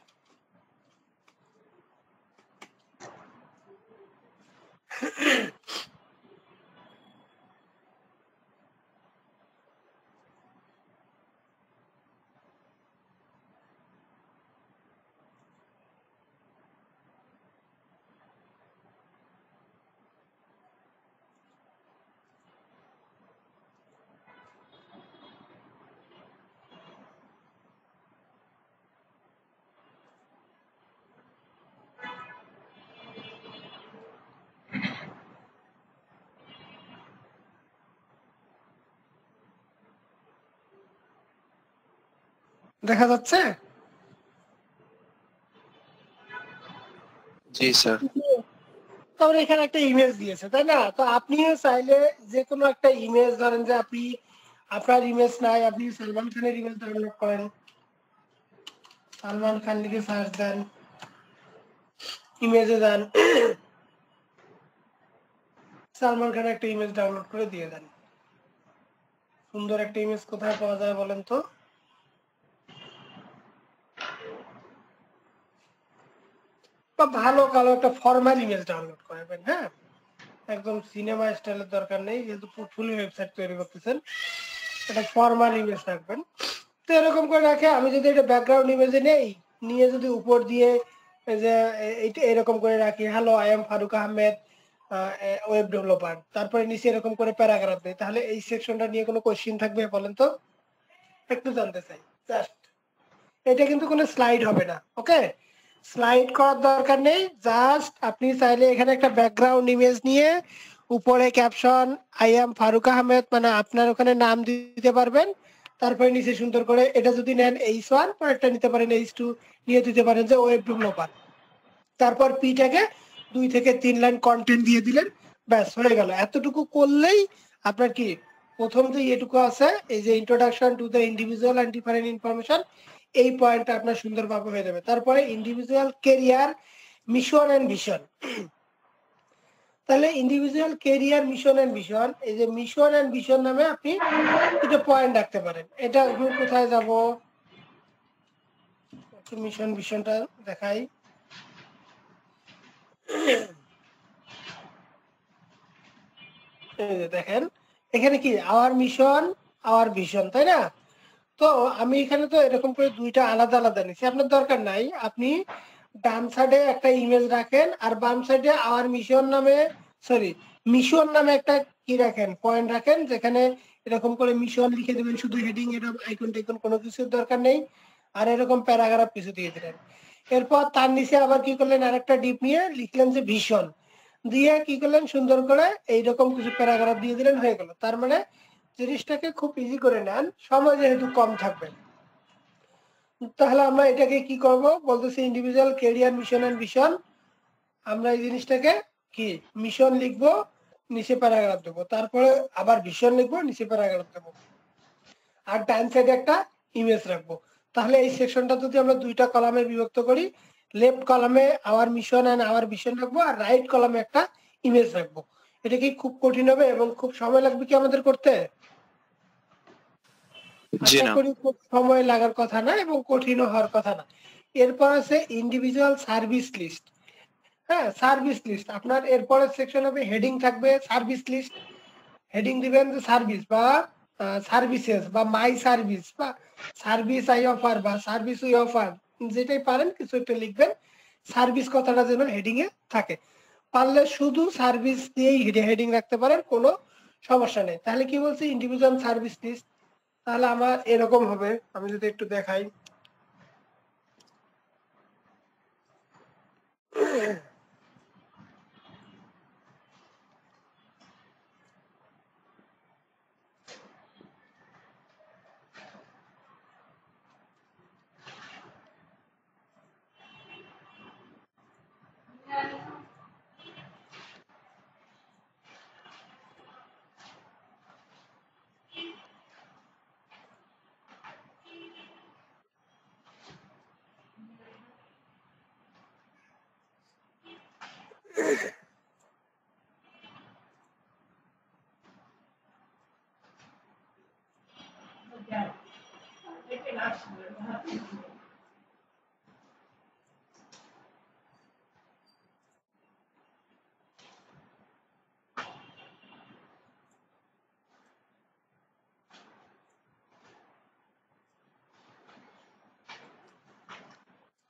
দেখা যাচ্ছে? জি স্যার। তাহলে এখানে একটা ইমেজ দিয়েছে, তাই না? তো আপনি চাইলে যে কোনো একটা ইমেজ, ধরেন যে আপনি, আপনার ইমেজ নাই, আপনি সালমান খানের ইমেজ ডাউনলোড করেন, সালমান খান লিখে সার্চ দেন, ইমেজে যান, সালমান খানের একটা ইমেজ ডাউনলোড করে দিয়ে দেন। সুন্দর একটা ইমেজ কোথায় পাওয়া যায় বলেন তো? বা ভালো কালো একটা ফর্মাল ইমেজ ডাউনলোড করবেন, হ্যাঁ, একদম সিনেমা স্টাইলের দরকার নেই, যেহেতু পোর্টফোলিও ওয়েবসাইট তৈরি করতেছেন, এটা ফর্মাল ইমেজ রাখবেন। তো এরকম করে রাখে, আমি যদি এটা ব্যাকগ্রাউন্ড ইমেজে নেই, নিয়ে যদি উপর দিয়ে যে এইটা এরকম করে রাখি, hello I am Faruk Ahmed, web developer, তারপরে নিচে এরকম করে প্যারাগ্রাফ দেয়, তাহলে এই সেকশনটা নিয়ে কোনো কোশ্চিন থাকবে বলেন তো? একটু জানতে চাই জাস্ট। এটা কিন্তু কোনো স্লাইড হবে না, ওকে? স্লাইড করার দরকার নেই, জাস্ট আপনি চাইলে এখানে একটা ব্যাকগ্রাউন্ড ইমেজ নিয়ে উপরে caption I am Faruk Ahmed, মানে আপনার ওখানে নাম দিতে পারবেন, তারপরে নিচে সুন্দর করে এটা যদি নেন H1, পরেরটা নিতে পারেন H2, নিয়ে দিতে পারেন যে ওয়েব ডেভেলপার, তারপর পিটাকে 2 থেকে 3 লাইন কন্টেন্ট দিয়ে দিলেন, ব্যাস হয়ে গেল। এতটুকু করলেই আপনার কি, প্রথম যে এটুকু আছে, এই যে introduction to the individual and different information, এই পয়েন্টটা আপনার সুন্দরভাবে হয়ে যাবে। তারপরে individual career mission and vision, তাহলে individual career mission and vision, এই যে মিশন এন্ড ভিশন নামে আপনি দুটো পয়েন্ট রাখতে পারেন। এটা আমি কোথায় যাব, মিশন ভিশনটা দেখাই। এই যে দেখেন, এখানে কি আওয়ার মিশন, আওয়ার ভিশন, তাই না? তো আমি এখানে তো এরকম করে দুইটা আলাদা আলাদা নিচ্ছি, আপনার দরকার নাই, আপনি ডান সাইডে একটা ইমেজ রাখেন আর বাম সাইডে আওয়ার মিশন নামে, সরি, মিশন নামে একটা কি রাখেন, পয়েন্ট রাখেন, যেখানে এরকম করে মিশন লিখে দেবেন, শুধু হেডিং, এরকম আইকন টাইকন কোনো কিছুর দরকার নেই, আর এরকম প্যারাগ্রাফ কিছু দিয়ে দিলেন। এরপর তার নিচে আবার কি করলেন আরেকটা ডিপ নিয়ে লিখলেন যে ভীষণ, দিয়ে কি করলেন সুন্দর করে এইরকম কিছু প্যারাগ্রাফ দিয়ে দিলেন, হয়ে গেল। তার মানে জিনিসটাকে খুব ইজি করে নেন, সময় যেহেতু কম থাকবে। তাহলে আমরা এটাকে কি করব বলতেছি individual career mission and vision. আমরা এই জিনিসটাকে কি মিশন লিখবো, নিচে প্যারাগ্রাফ দেবো, তারপরে আবার ভিশন লিখবো, নিচে প্যারাগ্রাফ দেবো, আর ডান সাইডে একটা ইমেজ রাখবো। তাহলে এই সেকশনটা যদি আমরা দুইটা কলামে বিভক্ত করি, লেফট কলামে our mission and our vision রাখবো, আর রাইট কলামে একটা ইমেজ রাখবো। এটা কি খুব কঠিন হবে এবং খুব সময় লাগবে কি আমাদের করতে? জি আশা না। করি খুব সময় লাগার কথা না এবং কঠিনও হওয়ার কথা না। এরপর আছে ইন্ডিভিজুয়াল সার্ভিস লিস্ট। হ্যাঁ, সার্ভিস লিস্ট আপনার এরপরের সেকশন হবে, হেডিং থাকবে সার্ভিস লিস্ট, হেডিং দিবেন যে সার্ভিস বা সার্ভিসেস বা মাই সার্ভিস বা সার্ভিস আই অফার বা সার্ভিস উই অফার, যেটাই পারেন কিছু একটা লিখবেন, সার্ভিস কথাটা যেন হেডিং এ থাকে। পারলে শুধু সার্ভিস দিয়েই হেডিং রাখতে পারেন, কোনো সমস্যা নেই। তাহলে কি বলছি ইন্ডিভিজুয়াল সার্ভিস লিস্ট। তাহলে আমার এরকম হবে, আমি যদি একটু দেখাই।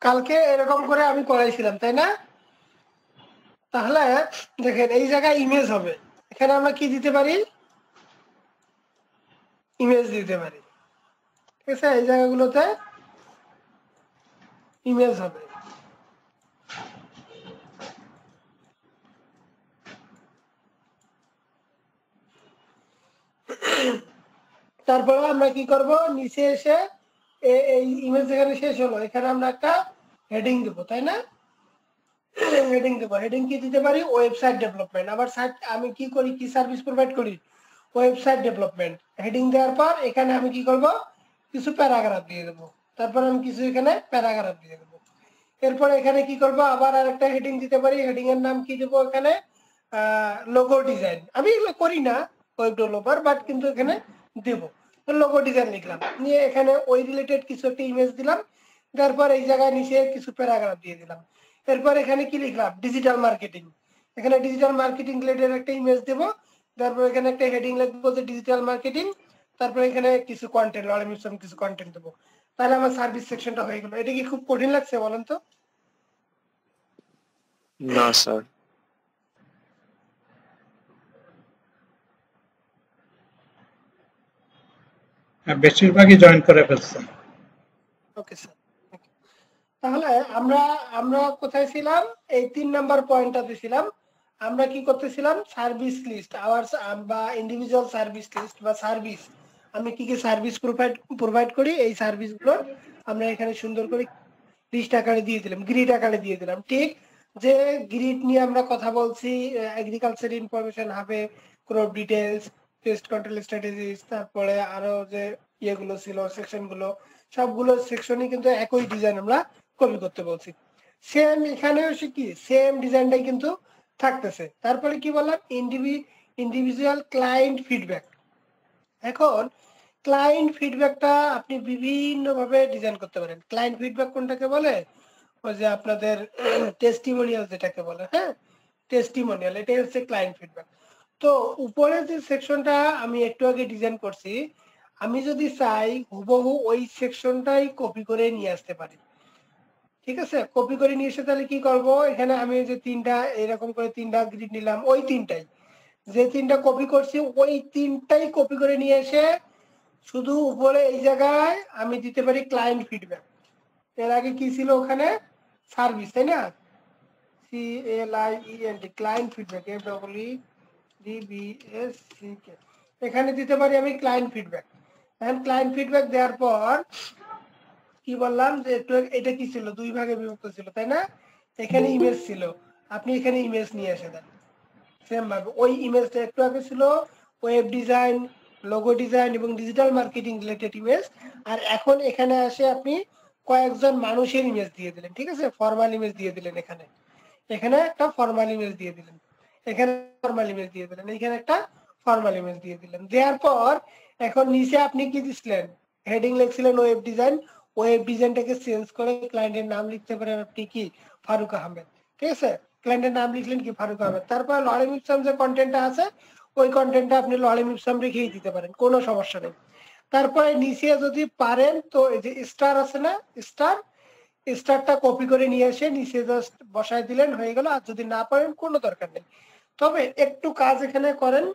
কালকে এরকম করে আমি করাইছিলাম, তাই না? তাহলে দেখেন এই জায়গায় ইমেজ হবে, এখানে আমরা কি দিতে পারি, ইমেজ দিতে পারি। ঠিক আছে, এই জায়গাগুলোতে ইমেজ হবে। তারপরে আমরা কি করব, নিচে এসে এই ইমেজ যেখানে শেষ হলো এখানে আমরা একটা হেডিং দেব, তাই না? হেডিং দেব, হেডিং কি দিতে পারি, ওয়েবসাইট ডেভেলপমেন্ট। আবার আমি কি করি, কি সার্ভিস প্রোভাইড করি, ওয়েবসাইট ডেভেলপমেন্ট। হেডিং দেওয়ার পর এখানে আমি কি করব, কিছু প্যারাগ্রাফ দিয়ে দেবো, তারপর আমি কিছু এখানে প্যারাগ্রাফ দিয়ে দেবো। এরপর এখানে কি করব, আবার আরেকটা হেডিং দিতে পারি, হেডিং এর নাম কি দেবো, এখানে লোগো ডিজাইন। আমি এগুলো করি না ওয়েব ডেভেলপার, বাট কিন্তু এখানে দেবো, লোগো ডিজাইন লিখলাম, নিয়ে এখানে ওই রিলেটেড কিছু একটা ইমেজ দিলাম, তারপর এই জায়গায় নিচে কিছু প্যারাগ্রাফ দিয়ে দিলাম। এরপর এখানে কি লিখলাম, ডিজিটাল মার্কেটিং, এখানে ডিজিটাল মার্কেটিং রিলেটেড একটা ইমেজ দেবো, তারপর এখানে একটা হেডিং লিখবো যে ডিজিটাল মার্কেটিং, তারপর এখানে কিছু কন্টেন্ট অটোমেশন কিছু কন্টেন্ট দেবো। তাহলে আমার সার্ভিস সেকশনটা হয়ে গেল। এটা কি খুব কঠিন লাগছে বলেন তো? না স্যার। বেশিরভাগই জয়েন করে ফেলছেন। Okay sir. তাহলে আমরা আমরা কোথায় ছিলাম, এই 3 নাম্বার পয়েন্টটাতে ছিলাম। আমরা কি করতেছিলাম, সার্ভিস লিস্ট আওয়ার্স বা ইন্ডিভিজুয়াল সার্ভিস লিস্ট বা সার্ভিস, আমি কি কি সার্ভিস প্রোভাইড করি, এই সার্ভিসগুলো আমরা এখানে সুন্দর করে লিস্ট আকারে দিয়ে দিলাম, গ্রিড আকারে দিয়ে দিলাম। ঠিক যে গ্রিড নিয়ে আমরা কথা বলছি, এগ্রিকালচার ইনফরমেশন হাবে, crop details, pest control strategies, তারপরে আরো যে ইয়েগুলো ছিল সেকশনগুলো, সবগুলো সেকশনই কিন্তু একই ডিজাইন আমরা কপি করতে বলছি। সেম এখানেও সে কি সেম ডিজাইনটাই কিন্তু থাকতেছে। তারপরে কি বললাম, ইন্ডিভিজুয়াল ক্লায়েন্ট ফিডব্যাক। এখন ক্লায়েন্ট ফিডব্যাকটা আপনি বিভিন্ন ভাবে ডিজাইন করতে পারেন। ক্লায়েন্ট ফিডব্যাক কোনটাকে বলে, ওই যে আপনাদের টেস্টিমোনিয়াল যেটাকে বলে, হ্যাঁ টেস্টিমোনিয়াল, এটাই হচ্ছে ক্লায়েন্ট ফিডব্যাক। তো উপরে যে সেকশনটা আমি একটু আগে ডিজাইন করছি, আমি যদি চাই হুবহু ওই সেকশনটাই কপি করে নিয়ে আসতে পারি। ঠিক আছে, কপি করে নিয়ে এসে তাহলে কি করব, এখানে আমি যে তিনটা এরকম করে তিনটা গ্রিড নিলাম, ওই তিনটাই যে তিনটা কপি করছি ওই তিনটাই কপি করে নিয়ে এসে শুধু উপরে এই জায়গায় আমি দিতে পারি ক্লায়েন্ট ফিডব্যাক। এর আগে কি ছিল ওখানে, সার্ভিস, তাই না? CLIENT ক্লায়েন্ট ফিডব্যাক, FEEDBACK, এখানে দিতে পারি আমি ক্লায়েন্ট ফিডব্যাক। এখন ক্লায়েন্ট ফিডব্যাক দেওয়ার পর কি বললাম যে একটু এটা কি ছিল, দুই ভাগে বিভক্ত ছিল, তাই না? এখানে ইমেজ ছিল, আপনি এখানে ইমেজ নিয়ে এসে দেন। সেম ভাবে ওই ইমেজটা একটু আগে ছিল ওয়েব ডিজাইন, লোগো ডিজাইন এবং ডিজিটাল মার্কেটিং রিলেটেড ইমেজ, আর এখন এখানে আসে আপনি কয়েকজন মানুষের ইমেজ দিয়ে দিলেন, ঠিক আছে? ফর্মাল ইমেজ দিয়ে দিলেন, এখানে একটা ফর্মাল ইমেজ দিয়ে দিলেন, এখানে ফর্মাল ইমেজ দিয়ে দিলেন, এখানে একটা ফর্মাল ইমেজ দিয়ে দিলেন। দেওয়ার পর এখন নিচে আপনি কি দিছিলেন? হেডিং লিখছিলেন ওয়েব ডিজাইন। ওয়েব ডিজাইনটাকে চেঞ্জ করে ক্লায়েন্টের নাম লিখতে পারেন আপনি কি ফারুক আহমেদ, ঠিক আছে? ক্লায়েন্টের নাম লিখলেন কি ফারুক আহমেদ। তারপর লরেম ইপসাম যে কন্টেন্টটা আছে ওই কন্টেন্টটা আপনি লরেম ইপসাম রেখেই দিতে পারেন, কোনো সমস্যা নেই। তারপরে নিচে যদি পারেন তো এই যে স্টার আছে না, স্টারটা কপি করে নিয়ে এসে নিচে জাস্ট বসায় দিলেন, হয়ে গেল। আর যদি না পারেন কোনো দরকার নেই, তবে একটু কাজ এখানে করেন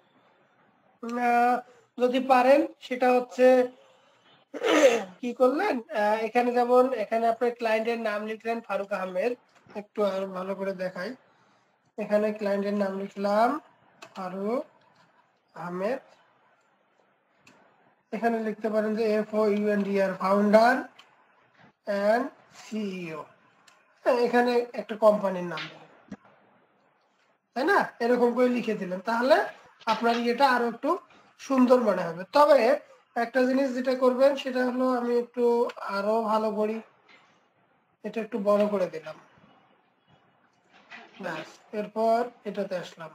যদি পারেন, সেটা হচ্ছে কি করলেন, এখানে যেমন এখানে আপনার ক্লায়েন্টের নাম লিখলেন ফারুক আহমেদ, একটু আরো ভালো করে দেখাই। এখানে ক্লায়েন্টের নাম লিখলাম ফারুক আহমেদ, এখানে লিখতে পারেন যে FOUNDR ফাউন্ডার এন্ড CEO, এখানে একটা কোম্পানির নাম দিলেন, তাই না? এরকম করে লিখে দিলেন, তাহলে আপনার এটা আরো একটু সুন্দর মনে হবে। তবে একটা জিনিস যেটা করবেন সেটা হলো, আমি একটু আরো ভালো করি, এটা একটু বড় করে দিলাম, ব্যাস। এরপর এটাতে আসলাম,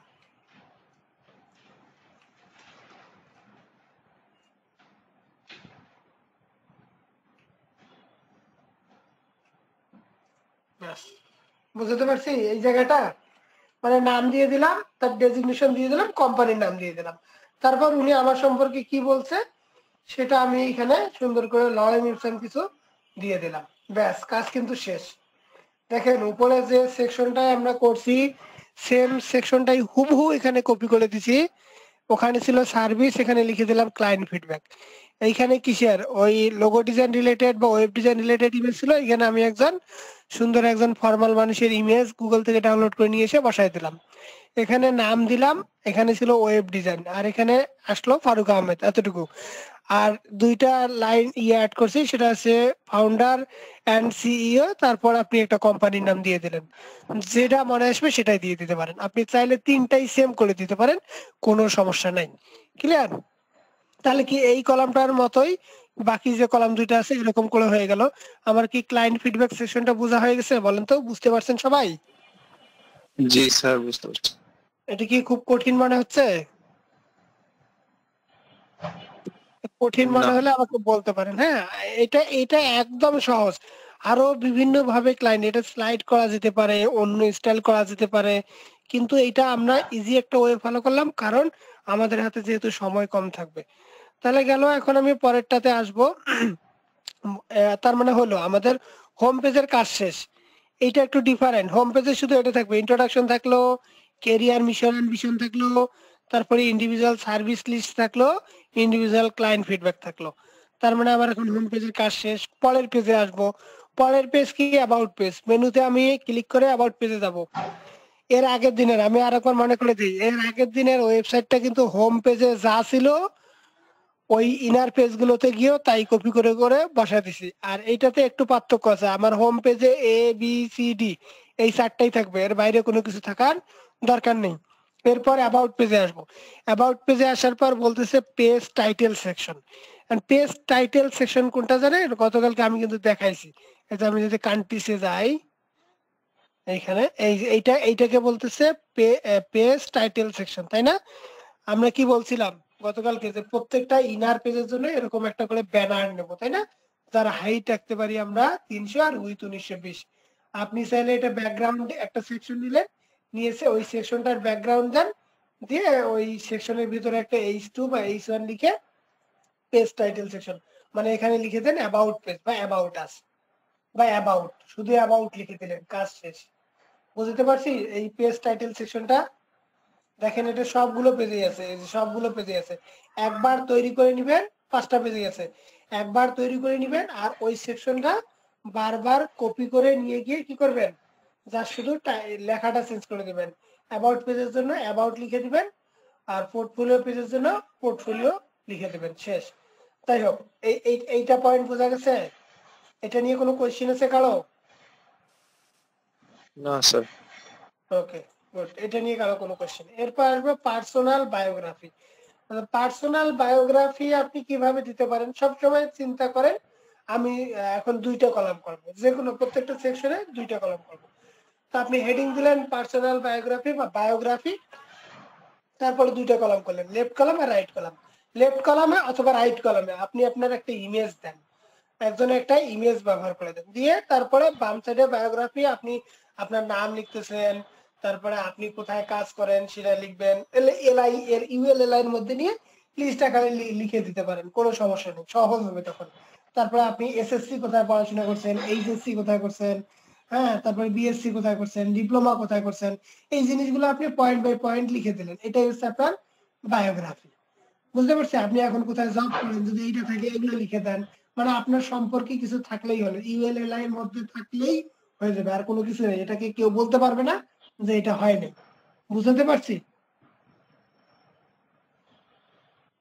ব্যাস। বুঝতে পারছি এই জায়গাটা, মানে নাম দিয়ে দিলাম, তার ডেজিগনেশন দিয়ে দিলাম, কোম্পানির নাম দিয়ে দিলাম। তারপর উনি আমার সম্পর্কে কি বলছে সেটা আমি এখানে সুন্দর করে লরেম ইপসাম কিছু দিয়ে দিলাম, ব্যাস, কাজ কিন্তু শেষ। দেখেন উপরে যে সেকশনটাই আমরা করছি সেম সেকশনটাই হুবহু এখানে কপি করে দিছি। ওখানে ছিল সার্ভিস, এখানে লিখে দিলাম ক্লায়েন্ট ফিডব্যাক। এইখানে কিসের ওই লোগো ডিজাইন রিলেটেড বা ওয়েব ডিজাইন রিলেটেড ইমেজ ছিল, এখানে আমি সুন্দর একজন ফর্মাল মানুষের ইমেজ গুগল থেকে ডাউনলোড করে নিয়ে এসে বসাই দিলাম। এখানে নাম দিলাম, এখানে ছিল ওয়েব ডিজাইন, আর এখানে আসলো ফারুক আহমেদ, এতটুকু। আর দুইটা লাইন অ্যাড করছি, সেটা হচ্ছে ফাউন্ডার এন্ড CEO, তারপর আপনি একটা কোম্পানির নাম দিয়ে দিলেন। যেটা মনে আসবে সেটাই দিয়ে দিতে পারেন, আপনি চাইলে তিনটাই সেম করে দিতে পারেন, কোনো সমস্যা নাই। ক্লিয়ার? তাহলে কি এই কলামটার মতোই বাকি যে কলাম দুইটা আছে এরকম করে হয়ে গেল। আমার কি ক্লায়েন্ট ফিডব্যাক সেকশনটা বোঝা হয়ে গেছে? বলেন তো, বুঝতে পারছেন সবাই? জি স্যার, বুঝতে পারছি। এটা কি খুব কঠিন মনে হচ্ছে? কঠিন মনে না। হলে আমাকে বলতে পারেন। হ্যাঁ, এটা একদম সহজ। আরো বিভিন্ন ভাবে ক্লায়েন্ট এটা স্লাইড করা যেতে পারে, অন্য স্টাইল করা যেতে পারে, কিন্তু এটা আমরা ইজি একটা ওয়ে ফলো করলাম, কারণ আমাদের হাতে যেহেতু সময় কম থাকবে। তাহলে গেল, এখন আমি পরেরটাতে আসবো। তার মানে হলো আমাদের হোম পেজের কাজ শেষ। এটা একটু ডিফারেন্ট, হোম পেজে শুধু এটা থাকবে, ইন্ট্রোডাকশন থাকলো, কেরিয়ার মিশন এন্ড ভিশন থাকলো, তারপরে ইন্ডিভিজুয়াল সার্ভিস লিস্ট থাকলো, ইন্ডিভিজুয়াল ক্লায়েন্ট ফিডব্যাক থাকলো। তার মানে আমার এখন হোম পেজের কাজ শেষ। পরের পেজে আসবো। পরের পেজ কি? About page. মেনুতে আমি ক্লিক করে অ্যাবাউট পেজে যাব। এর আগের দিনের আমি আরেকবার মনে করে দিই, এর আগের দিনের ওয়েবসাইটটা কিন্তু হোম পেজে যা ছিল ওই ইনার পেজ গুলোতে গিয়েও তাই কপি করে করে বসায় দিছি। আর এইটাতে একটু পার্থক্য আছে, আমার হোম পেজে ABCD এই চারটাই থাকবে, এর বাইরে কোনো কিছু থাকার দরকার নেই। এরপর অ্যাবাউট পেজে আসবো। অ্যাবাউট পেজে আসার পর বলতেছে page title section. Page title section কোনটা জানেন? গতকালকে আমি কিন্তু দেখাইছি। এটা আমি যদি কান্ট্রিসে যাই, এইখানে এইটাকে বলতেছে পেজ টাইটেল সেকশন, তাই না? আমরা কি বলছিলাম গতকালকে, যে প্রত্যেকটা ইনার পেজের জন্য এরকম একটা করে ব্যানার নেব, তাই না? যার হাইট রাখতে পারি আমরা 300 আর উইথ 1920। আপনি চাইলে এটা ব্যাকগ্রাউন্ড একটা সেকশন নিলেন, নিয়েছে ওই সেকশনটার ব্যাকগ্রাউন্ড দেন, দিয়ে ওই সেকশনের ভিতরে একটা H2 বা H1 লিখে পেজ টাইটেল সেকশন, মানে এখানে লিখে দেন অ্যাবাউট পেজ বা অ্যাবাউট আস বা অ্যাবাউট, শুধু অ্যাবাউট লিখে দিলেন, কাজ শেষ। বুঝতে পারছি এই পেজ টাইটেল সেকশনটা? দেখেন এটা সবগুলো পেজে আছে, এই যে সবগুলো পেজে আছে। একবার তৈরি করে নিবেন, 5টা পেজে আছে। একবার তৈরি করে নিবেন আর ওই সেকশনটা বারবার কপি করে নিয়ে গিয়ে কি করবেন, যা শুধু লেখাটা চেঞ্জ করে দিবেন। অ্যাবাউট পেজের জন্য অ্যাবাউট লিখে দিবেন, আর পোর্টফোলিও পেজের জন্য পোর্টফোলিও লিখে দিবেন, শেষ। তাই হোক, এইটা পয়েন্ট বোঝা গেছে? এটা নিয়ে কোনো কোয়েশ্চেন আছে কারো? না স্যার। ওকে গুড, এটা নিয়ে কারো কোনো কোয়েশ্চেন? এরপর আসবে পার্সোনাল বায়োগ্রাফি। পার্সোনাল বায়োগ্রাফি আপনি কিভাবে দিতে পারেন? সবসময় চিন্তা করেন আমি এখন দুইটা কলাম করবো, যে কোনো প্রত্যেকটা সেকশনে দুইটা কলাম করবো। তো আপনি হেডিং দিলেন পার্সোনাল বায়োগ্রাফি বা বায়োগ্রাফি, তারপরে দুইটা কলাম করলেন, লেফট কলাম আর রাইট কলাম। লেফট কলামে অথবা রাইট কলামে আপনি আপনার একটা ইমেজ দেন, একজনের একটা ইমেজ ব্যবহার করে দেন, দিয়ে তারপরে বাম সাইডে বায়োগ্রাফি আপনি আপনার নাম লিখতেছেন, তারপরে আপনি কোথায় কাজ করেন সেটা লিখবেন, এলআই এর ইউএলএলআই এর মধ্যে নিয়ে লিস্ট আকারে লিখে দিতে পারেন, কোনো সমস্যা নেই, সহজ হবে তখন। তারপরে আপনি এসএসসি কোথায় পড়াশোনা করছেন, এইচএসসি কোথায় করছেন, হ্যাঁ, তারপরে বিএসসি কোথায় করছেন, ডিপ্লোমা কোথায় করছেন, এই জিনিসগুলো আপনি পয়েন্ট বাই পয়েন্ট লিখে দিলেন, এটাই হচ্ছে আপনার বায়োগ্রাফি। বুঝতে পারছি? আপনি এখন কোথায় জব করেন, যদি এইটা থাকে এগুলো লিখে দেন, মানে আপনার সম্পর্কে কিছু থাকলেই হলো, ইউএলএলআই এর মধ্যে থাকলেই হয়ে যাবে, আর কোনো কিছু নেই, এটাকে কেউ বলতে পারবে না যে এটা হয়নি। বুঝতে পারছি?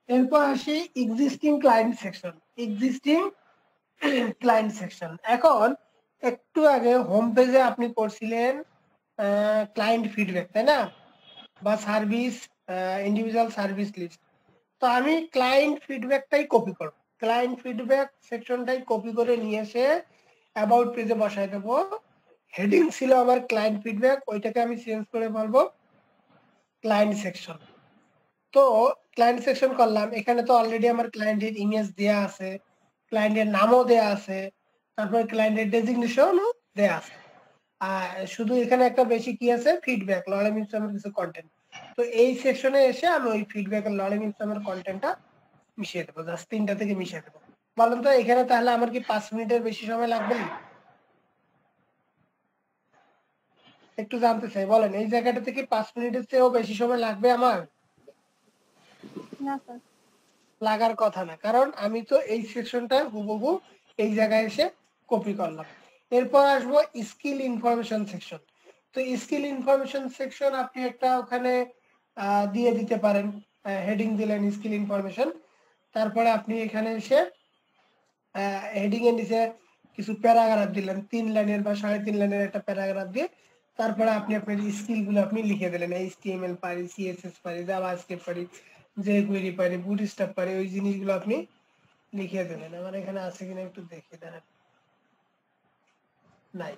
এরপর আসি existing client section. Existing client section, এখন একটু আগে হোম পেজে আপনি করছিলেন ক্লায়েন্ট ফিডব্যাক, তাই না, বা সার্ভিস, ইন্ডিভিজুয়াল সার্ভিস লিস্ট। তো আমি ক্লায়েন্ট ফিডব্যাকটাই কপি করব, ক্লায়েন্ট ফিডব্যাক সেকশনটাই কপি করে নিয়ে এসে অ্যাবাউট পেজে বসাই দেব। হেডিং ছিল আমার ক্লায়েন্ট ফিডব্যাক, ওইটাকে আমি চেঞ্জ করে বলবো ক্লায়েন্ট সেকশন। তো ক্লায়েন্ট সেকশন করলাম, এখানে তো অলরেডি আমার ক্লায়েন্টের ইমেজ দেয়া আছে, ক্লায়েন্টের নামও দেয়া আছে, তারপরে ক্লায়েন্টের ডেজিগনেশনও দেয়া আছে। আর শুধু এখানে একটা বেশি কি আছে, ফিডব্যাক, লরেম ইনস্টামের কিছু কন্টেন্ট। তো এই সেকশনে এসে আমি ওই ফিডব্যাক আর লরেম ইনস্টামের কন্টেন্টটা মিশিয়ে দেবো, জাস্ট তিনটা থেকে মিশিয়ে দেবো। বলেন তো এখানে তাহলে আমার কি 5 মিনিটের বেশি সময় লাগবে? একটু জানতে চাই, বলেন এই জায়গাটা থেকে 5 মিনিটের চেয়েও বেশি সময় লাগবে আমার? না স্যার। লাগার কথা না, কারণ আমি তো এই সেকশনটা হুবহু এই জায়গায় এসে কপি করলাম। এরপর আসবো স্কিল ইনফরমেশন সেকশন। তো স্কিল ইনফরমেশন সেকশন আপনি একটা ওখানে দিয়ে দিতে পারেন, হেডিং দিলেন স্কিল ইনফরমেশন, তারপরে আপনি এখানে এসে হেডিং এর নিচে কিছু প্যারাগ্রাফ দিলেন, 3 লাইনের বা 3.5 লাইনের একটা প্যারাগ্রাফ দিয়ে তারপরে আপনি আপনার স্কিল গুলো আপনি লিখে দিলেন, HTML পারি, CSS পারি, জাভাস্ক্রিপ্ট পারি, jQuery পারি, বুটস্ট্র্যাপ পারি, ওই জিনিসগুলো আপনি লিখে দিলেন। আমার এখানে আছে কিনা একটু দেখে দেন, নাই।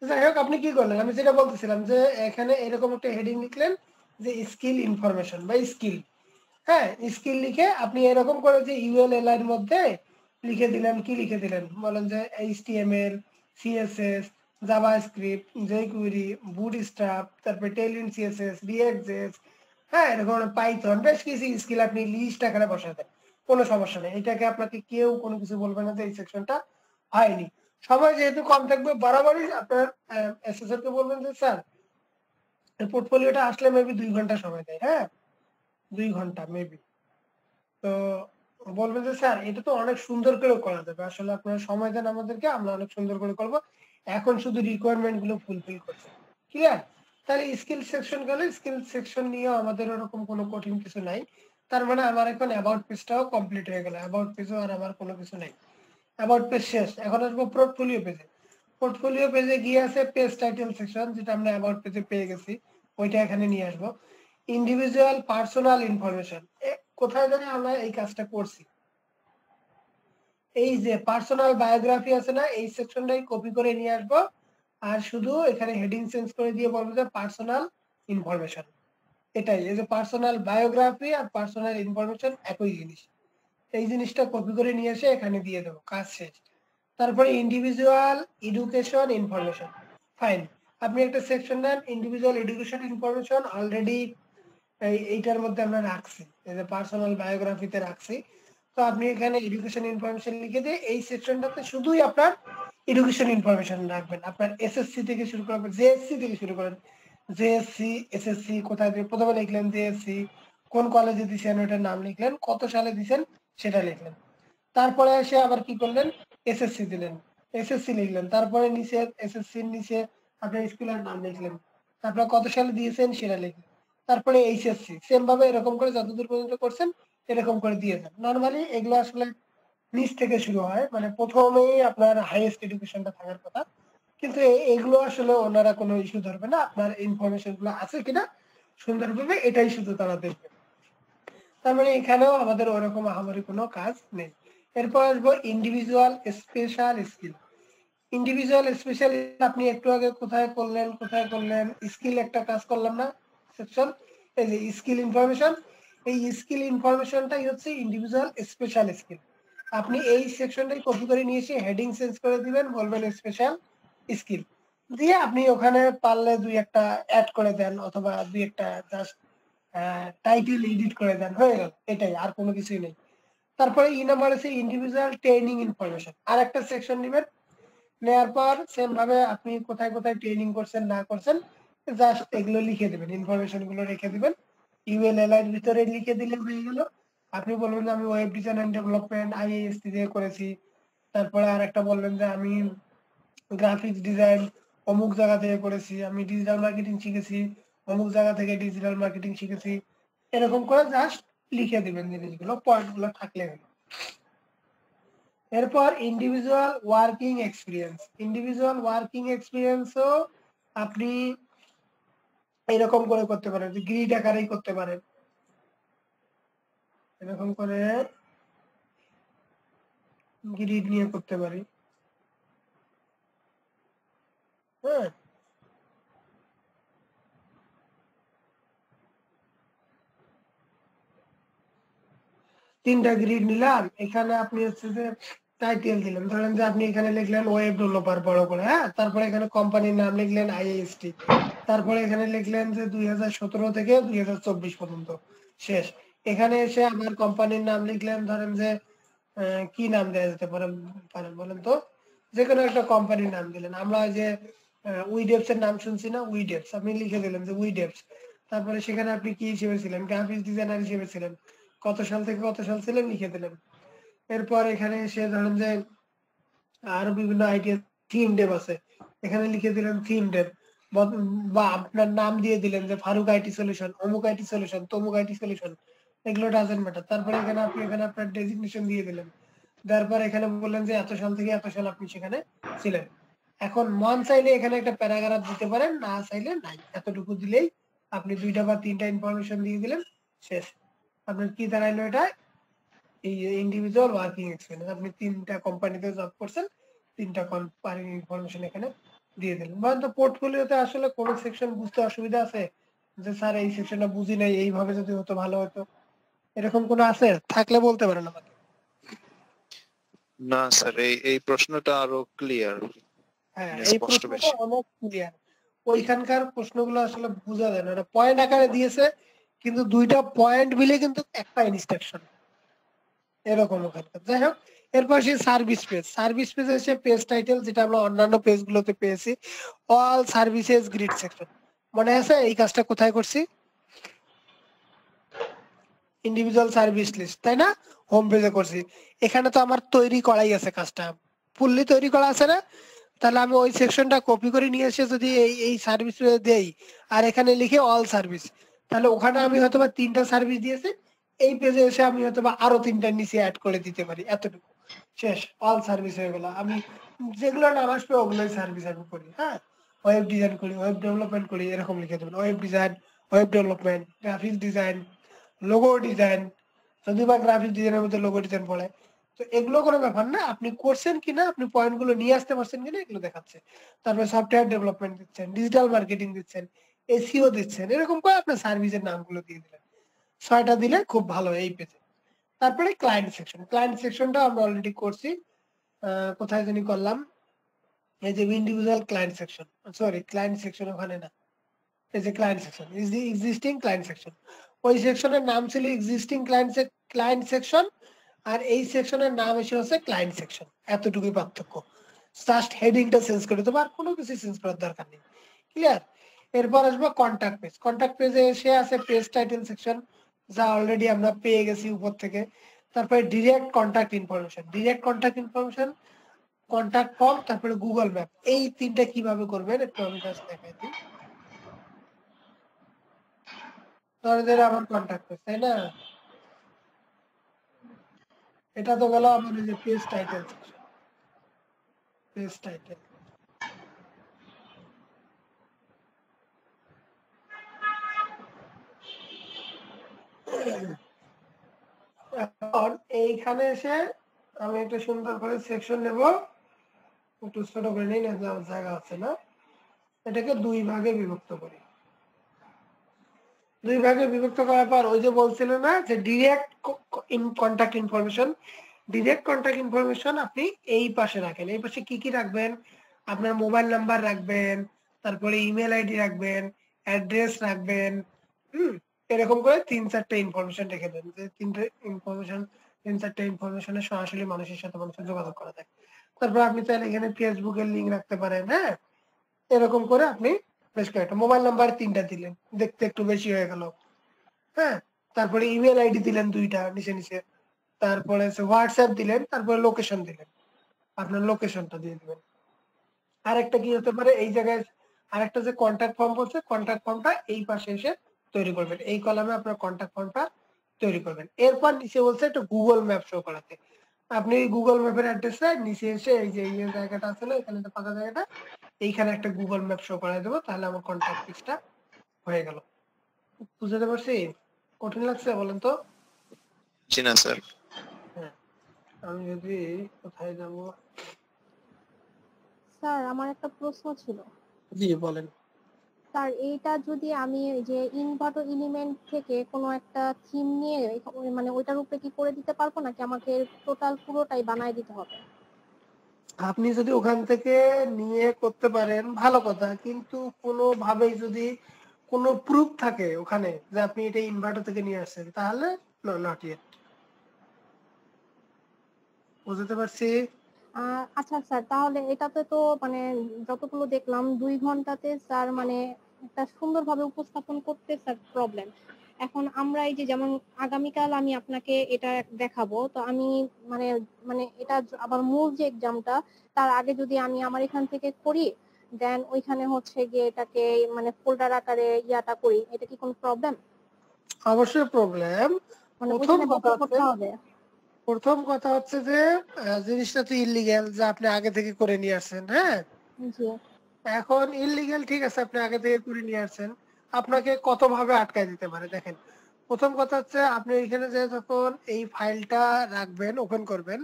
যাই হোক, আপনি কি করলেন, আমি যেটা বলতেছিলাম যে এখানে এরকম একটা হেডিং লিখলেন যে স্কিল ইনফরমেশন বা স্কিল, হ্যাঁ, স্কিল লিখে আপনি এরকম করে যে ইউএলএল এর মধ্যে লিখে দিলেন, কি লিখে দিলেন বলেন, যে HTML, CSS, JavaScript, jQuery, bootstrap, তারপরে টেইলউইন CSS, React.js, হ্যাঁ, এরকম পাইথন, বেশ কিছু স্কিল আপনি লিস্ট আকারে বসাতেন, কোনো সমস্যা নেই, এটাকে আপনাকে কেউ কোনো কিছু বলবে না যে এই সেকশনটা হয়নি। সময় যেহেতু কম থাকবে, বরাবরই আপনার এসএসআর কে বলবেন যে স্যার এই পোর্টফোলিওটা আসলে মেবি 2 ঘন্টা সময় দেয়, হ্যাঁ 2 ঘন্টা মেবি। তো বলবেন যে স্যার এটা তো অনেক সুন্দর করে করা যাবে, আসলে আপনারা সময় দেন আমাদেরকে, আমরা অনেক সুন্দর করে করব, এখন শুধু রিকোয়ারমেন্ট গুলো ফুলফিল করছে, ক্লিয়ার? তাহলে স্কিল সেকশন গেলে, স্কিল সেকশন নিয়ে আমাদের ওরকম কোনো কঠিন কিছু নাই। তার মানে আমার এখন অ্যাবাউট পেজটাও কমপ্লিট হয়ে গেল, অ্যাবাউট পেজও আর আমার কোনো কিছু নাই, অ্যাবাউট পেজ শেষ। এখন আসবো পোর্টফোলিও পেজে। পোর্টফোলিও পেজে গিয়ে আছে পেজ টাইটেল সেকশন, যেটা আমরা অ্যাবাউট পেজে পেয়ে গেছি, ওইটা এখানে নিয়ে আসবো। ইন্ডিভিজুয়াল পার্সোনাল ইনফরমেশন, কোথায় জানি আমরা এই কাজটা করছি, এই যে পার্সোনাল বায়োগ্রাফি আছে না, এই সেকশনটাই কপি করে নিয়ে আসবো, আর শুধু এখানে হেডিং চেঞ্জ করে দিয়ে বলবো যে পার্সোনাল ইনফরমেশন। এটাই, এই যে পার্সোনাল বায়োগ্রাফি আর পার্সোনাল ইনফরমেশন একই জিনিস, এই জিনিসটা কপি করে নিয়ে এসে এখানে দিয়ে দেবো, কাজ শেষ। তারপরে ইন্ডিভিজুয়াল এডুকেশন ইনফরমেশন, ফাইন, আপনি একটা সেকশন নেন ইন্ডিভিজুয়াল এডুকেশন ইনফরমেশন, অলরেডি এইটার মধ্যে আমরা রাখছি, এই যে পার্সোনাল বায়োগ্রাফিতে রাখছি। তো আপনি এখানে এডুকেশন ইনফরমেশন লিখে দিয়ে এই সেকশনটাতে শুধুই আপনার এডুকেশন ইনফরমেশন রাখবেন, আপনার এসএসসি থেকে শুরু করবেন, জেএসসি থেকে শুরু করেন, জেএসসি, এসএসসি কোথায় প্রথমে লিখলেন, জেএসসি কোন কলেজে দিচ্ছেন ওটার নাম লিখলেন, কত সালে দিচ্ছেন সেটা লিখলেন। তারপরে এসে আবার কি করলেন, এসএসসি দিলেন, এসএসসি লিখলেন। তারপরে নিচে এসএসসির নিচে আপনার স্কুলের নাম লিখলেন, তারপরে কত সালে দিয়েছেন সেটা লিখলেন। তারপরে এইচএসসি সেম ভাবে এরকম করে যতদূর পর্যন্ত করছেন এরকম করে দিয়ে দেন। নর্মালি এগুলো আসলে নিচ থেকে শুরু হয়, মানে প্রথমেই আপনার হাইয়েস্ট এডুকেশনটা থাকার কথা, কিন্তু এগুলো আসলে ওনারা কোনো ইস্যু ধরবে না, আপনার ইনফরমেশন গুলো আছে কিনা সুন্দরভাবে এটাই শুধু তারা দেখবে। তার মানে এখানেও আমাদের ওরকম আহামরি কোনো কাজ নেই। এরপর আসবো individual special skill. Individual special আপনি একটু আগে কোথায় করলেন স্কিল একটা কাজ করলাম না সেকশন, এই যে স্কিল ইনফরমেশন, এই স্কিল ইনফরমেশনটাই হচ্ছে ইন্ডিভিজুয়াল স্পেশাল স্কিল। আপনি এই সেকশনটাই কপি করে নিয়ে এসে হেডিং চেঞ্জ করে দিবেন, বলবেন স্পেশাল স্কিল দিয়ে আপনি ওখানে পারলে দুই একটা অ্যাড করে দেন অথবা দুই একটা জাস্ট টাইটেল এডিট করে দেন, হয়ে গেল, এটাই, আর কোনো কিছুই নেই। তারপরে ই নাম্বার আছে ইন্ডিভিজুয়াল ট্রেনিং ইনফরমেশন, আর একটা সেকশন নেবেন, নেওয়ার পর সেম ভাবে আপনি কোথায় কোথায় ট্রেনিং করছেন না করছেন জাস্ট এগুলো লিখে দিবেন, ইনফরমেশন গুলো রেখে দিবেন, ইউএলএল এর ভিতরে লিখে দিলে হয়ে গেল। আপনি বলবেন যে আমি web design and development IST দিয়ে করেছি, তারপরে আর একটা বললেন যে আমি গ্রাফিক্স ডিজাইন অমুক জায়গা থেকে করেছি, আমি ডিজিটাল মার্কেটিং শিখেছি অমুক জায়গা থেকে ডিজিটাল মার্কেটিং শিখেছি, এরকম করে জাস্ট লিখে দিবেন জিনিসগুলো, পয়েন্ট গুলো থাকলে হলো। এরপর individual working experience, individual working এক্সপিরিয়েন্সও আপনি এরকম করে করতে পারেন, যে গ্রিড আকারেই করতে পারেন, এরকম করে গ্রিড নিয়ে করতে পারি, হ্যাঁ। তিনটা গ্রিড নিলাম, এখানে আপনি হচ্ছে যে টাইটেল দিলেন, ধরেন যে আপনি এখানে লিখলেন ওয়েব ডেভেলপার বড় করে, হ্যাঁ, তারপরে এখানে কোম্পানির নাম লিখলেন আইএসটি, তারপরে এখানে লিখলেন যে 2017 থেকে 2024 পর্যন্ত শেষ। এখানে এসে আমার কোম্পানির নাম লিখলেন, ধরেন যে কি নাম দেওয়া যেতে পারে পারেন বলেন তো, যে কোনো একটা কোম্পানির নাম দিলেন, আমরা যে উইডেপস এর নাম শুনছি না, উইডেপস, আপনি লিখে দিলেন যে উইডেপস। তারপরে সেখানে আপনি কি হিসেবে ছিলেন, গ্রাফিক্স ডিজাইনার হিসেবে ছিলেন, কত সাল থেকে কত সাল ছিলেন লিখে দিলেন। এরপর এখানে এসে ধরেন যে আরো বিভিন্ন আইডিয়া, থিম ডেভ আছে, এখানে লিখে দিলেন থিম ডেভ, বা আপনার নাম দিয়ে দিলেন যে ফারুক আইটি সলিউশন, অমুক আইটি সলিউশন, তমুক আইটি সলিউশন, এগুলো ডাজেন্ট ম্যাটার। তারপরে এখানে আপনি এখানে আপনার ডেজিগনেশন দিয়ে দিলেন, তারপর এখানে বললেন যে এত সাল থেকে এত সাল আপনি সেখানে ছিলেন। এখন মন চাইলে এখানে একটা প্যারাগ্রাফ দিতে পারেন, না চাইলে নাই, এতটুকু দিলেই আপনি দুইটা বা তিনটা ইনফরমেশন দিয়ে দিলেন, শেষ। আপনার কি দাঁড়াইলো, এটা এই ইন্ডিভিজুয়াল ওয়ার্কিং এক্সপিরিয়েন্স, আপনি তিনটা কোম্পানিতে জব করছেন, তিনটা কোম্পানির ইনফরমেশন এখানে দিয়ে দিলেন। বলেন তো পোর্টফোলিওতে আসলে কোন সেকশন বুঝতে অসুবিধা আছে, যে স্যার এই সেকশনটা বুঝি নাই, এইভাবে যদি হতো ভালো হতো, এরকম কোনো আছে? থাকলে বলতে পারেন আমাকে। না স্যার, এই প্রশ্নটা আরো ক্লিয়ার, হ্যাঁ, এই স্পষ্ট প্রশ্নটা বেশি। অনেক ক্লিয়ার। ওইখানকার প্রশ্নগুলো আসলে বোঝা যায় না, ওটা পয়েন্ট আকারে দিয়েছে, কিন্তু দুইটা পয়েন্ট মিলে কিন্তু একটা ইনস্ট্রাকশন, এরকম ওখানকার। যাই হোক, এরপর সেই সার্ভিস পেজ, সার্ভিস পেজ এসে পেজ টাইটেল, যেটা আমরা অন্যান্য পেজ গুলোতে পেয়েছি, অল সার্ভিসেস গ্রিড সেকশন, মনে আছে এই কাজটা কোথায় করছি, ইন্ডিভিজুয়াল সার্ভিস লিস্ট, তাই না, হোম পেজে করছি। এখানে তো আমার তৈরি করাই আছে, কাজটা ফুললি তৈরি করা আছে না, তাহলে আমি ওই সেকশনটা কপি করে নিয়ে এসে যদি এই সার্ভিস দেই আর এখানে লিখে অল সার্ভিস, তাহলে ওখানে আমি হয়তো বা তিনটা সার্ভিস দিয়েছি, এই পেজে এসে আমি হয়তো বা আরো তিনটা নিচে অ্যাড করে দিতে পারি, এতটুকু, শেষ, অল সার্ভিস হয়ে গেল। আমি যেগুলো নাম আসবে ওগুলোই সার্ভিস আমি করি, হ্যাঁ, ওয়েব ডিজাইন করি, ওয়েব ডেভেলপমেন্ট করি, এরকম লিখে দেবেন, web design, web development, graphics design, logo design, যদি বা গ্রাফিক্স ডিজাইনের মধ্যে লোগো ডিজাইন পড়ে, তো এগুলো কোনো ব্যাপার না, আপনি করছেন কিনা, আপনি পয়েন্ট গুলো নিয়ে আসতে পারছেন কিনা এগুলো দেখাচ্ছে। তারপরে সফটওয়্যার ডেভেলপমেন্ট দিচ্ছেন, ডিজিটাল মার্কেটিং দিচ্ছেন, এসইও দিচ্ছেন, এরকম করে আপনার সার্ভিসের নামগুলো দিয়ে দিলেন, 6টা দিলে খুব ভালো এই পেজে। তারপরে ক্লায়েন্ট সেকশন, ক্লায়েন্ট সেকশনটা আমরা অলরেডি করছি, কোথায় জানি করলাম, এই যে individual client section, sorry client section ওখানে না, এই যে client section is the existing client section, ওই সেকশনের নাম ছিল এক্সিস্টিং ক্লায়েন্ট সেকশন, আর এই সেকশনের নাম এসে হচ্ছে ক্লায়েন্ট সেকশন, এতটুকুই পার্থক্য, জাস্ট হেডিংটা চেঞ্জ করে দেবো, আর কোনো কিছু চেঞ্জ করার দরকার নেই, ক্লিয়ার। এরপর আসবো কন্টাক্ট পেজ, কন্টাক্ট পেজে এসে আছে পেজ টাইটেল সেকশন, যা অলরেডি আমরা পেয়ে গেছি উপর থেকে। তারপরে direct contact information, contact form, তারপরে গুগল ম্যাপ। এই তিনটা কিভাবে করবেন একটু আমি জাস্ট দেখাই দিই। ধরে আমার কন্টাক্ট, তাই না? এটা তো গেল আমার যে পেজ টাইটেল, পেজ টাইটেল। এখন এইখানে এসে আমি একটা সুন্দর করে সেকশন নেব, একটু ছোট করে নিই না, জায়গা আছে না। এটাকে দুই ভাগে বিভক্ত করি। দুই ভাগে বিভক্ত করার পর ওই যে বলছিল না যে direct contact information, direct contact information আপনি এই পাশে রাখেন। এই পাশে কি কি রাখবেন? আপনার মোবাইল নাম্বার রাখবেন, তারপরে ইমেল আইডি রাখবেন, অ্যাড্রেস রাখবেন, এরকম করে 3-4টা ইনফরমেশন রেখে দেন, যে 3-4টা ইনফরমেশনে সরাসরি মানুষের সাথে মানুষের যোগাযোগ করা যায়। তারপর আপনি চাইলে এখানে ফেসবুকের লিঙ্ক রাখতে পারেন। হ্যাঁ, এরকম করে আপনি বেশ কয়েকটা মোবাইল নাম্বার 3টা দিলেন, দেখতে একটু বেশি হয়ে গেল। হ্যাঁ, তারপরে ইমেল আইডি দিলেন 2টা নিচে নিচে, তারপরে হোয়াটসঅ্যাপ দিলেন, তারপরে লোকেশন দিলেন, আপনার লোকেশনটা দিয়ে দিবেন। আরেকটা কি হতে পারে, এই জায়গায় আরেকটা যে কন্ট্যাক্ট ফর্ম বলছে, কন্ট্যাক্ট ফর্মটা এই পাশে এসে তৈরি করবেন, এই কলামে আপনার কন্ট্যাক্ট ফর্মটা তৈরি করবেন। এরপর নিচে বলছে একটা গুগল ম্যাপ শো করাতে, আপনি গুগল ম্যাপের অ্যাড্রেসটা নিচে এসে এই যে এই জায়গাটা আছে না, এখানে একটা ফাঁকা জায়গাটা, এইখানে একটা গুগল ম্যাপ শো করাই দেবো, তাহলে আমার কন্ট্যাক্ট পিকটা হয়ে গেল। বুঝতে পারছি? কঠিন লাগছে বলেন তো? জি না স্যার। হ্যাঁ, আমি যদি কোথায় যাব? স্যার আমার একটা প্রশ্ন ছিল। জি বলেন। স্যার এইটা যদি আমি যে ইনভার্টো এলিমেন্ট থেকে কোনো একটা থিম নিয়ে মানে ওইটার উপরে কি করে দিতে পারবো, নাকি আমাকে টোটাল পুরোটাই বানায় দিতে হবে? আপনি যদি ওখান থেকে নিয়ে করতে পারেন ভালো কথা, কিন্তু কোনোভাবেই যদি কোনো প্রুফ থাকে ওখানে যে আপনি এটা ইনভার্টার থেকে নিয়ে আসছেন, তাহলে নট ইয়েট। বুঝতে পারছি? আচ্ছা স্যার, তাহলে এটাতে তো মানে যতগুলো দেখলাম 2 ঘন্টাতে স্যার মানে একটা সুন্দরভাবে উপস্থাপন করতে স্যার প্রবলেম। এখন আমরা এই যে যেমন আগামীকাল আমি আপনাকে এটা দেখাবো, তো আমি মানে মানে এটা আবার মূল যে এক্সামটা তার আগে যদি আমি আমার এখান থেকে করি, দেন ওইখানে হচ্ছে গিয়ে এটাকে মানে ফোল্ডার আকারে ইয়াটা করি, এটা কি কোনো প্রবলেম? অবশ্যই প্রবলেম। মানে প্রথম ওইখানে কথা বসে হচ্ছে, করতে হবে? যে জিনিসটা তো ইলিগ্যাল যে আপনি আগে থেকে করে নিয়ে আসছেন। হ্যাঁ, জি। এখন ইললিগ্যাল, ঠিক আছে, আপনি আগে থেকে করে নিয়ে আসছেন, আপনাকে কত ভাবে আটকায় দিতে পারে দেখেন। প্রথম কথা হচ্ছে আপনি এখানে যে যখন এই ফাইলটা রাখবেন, ওপেন করবেন,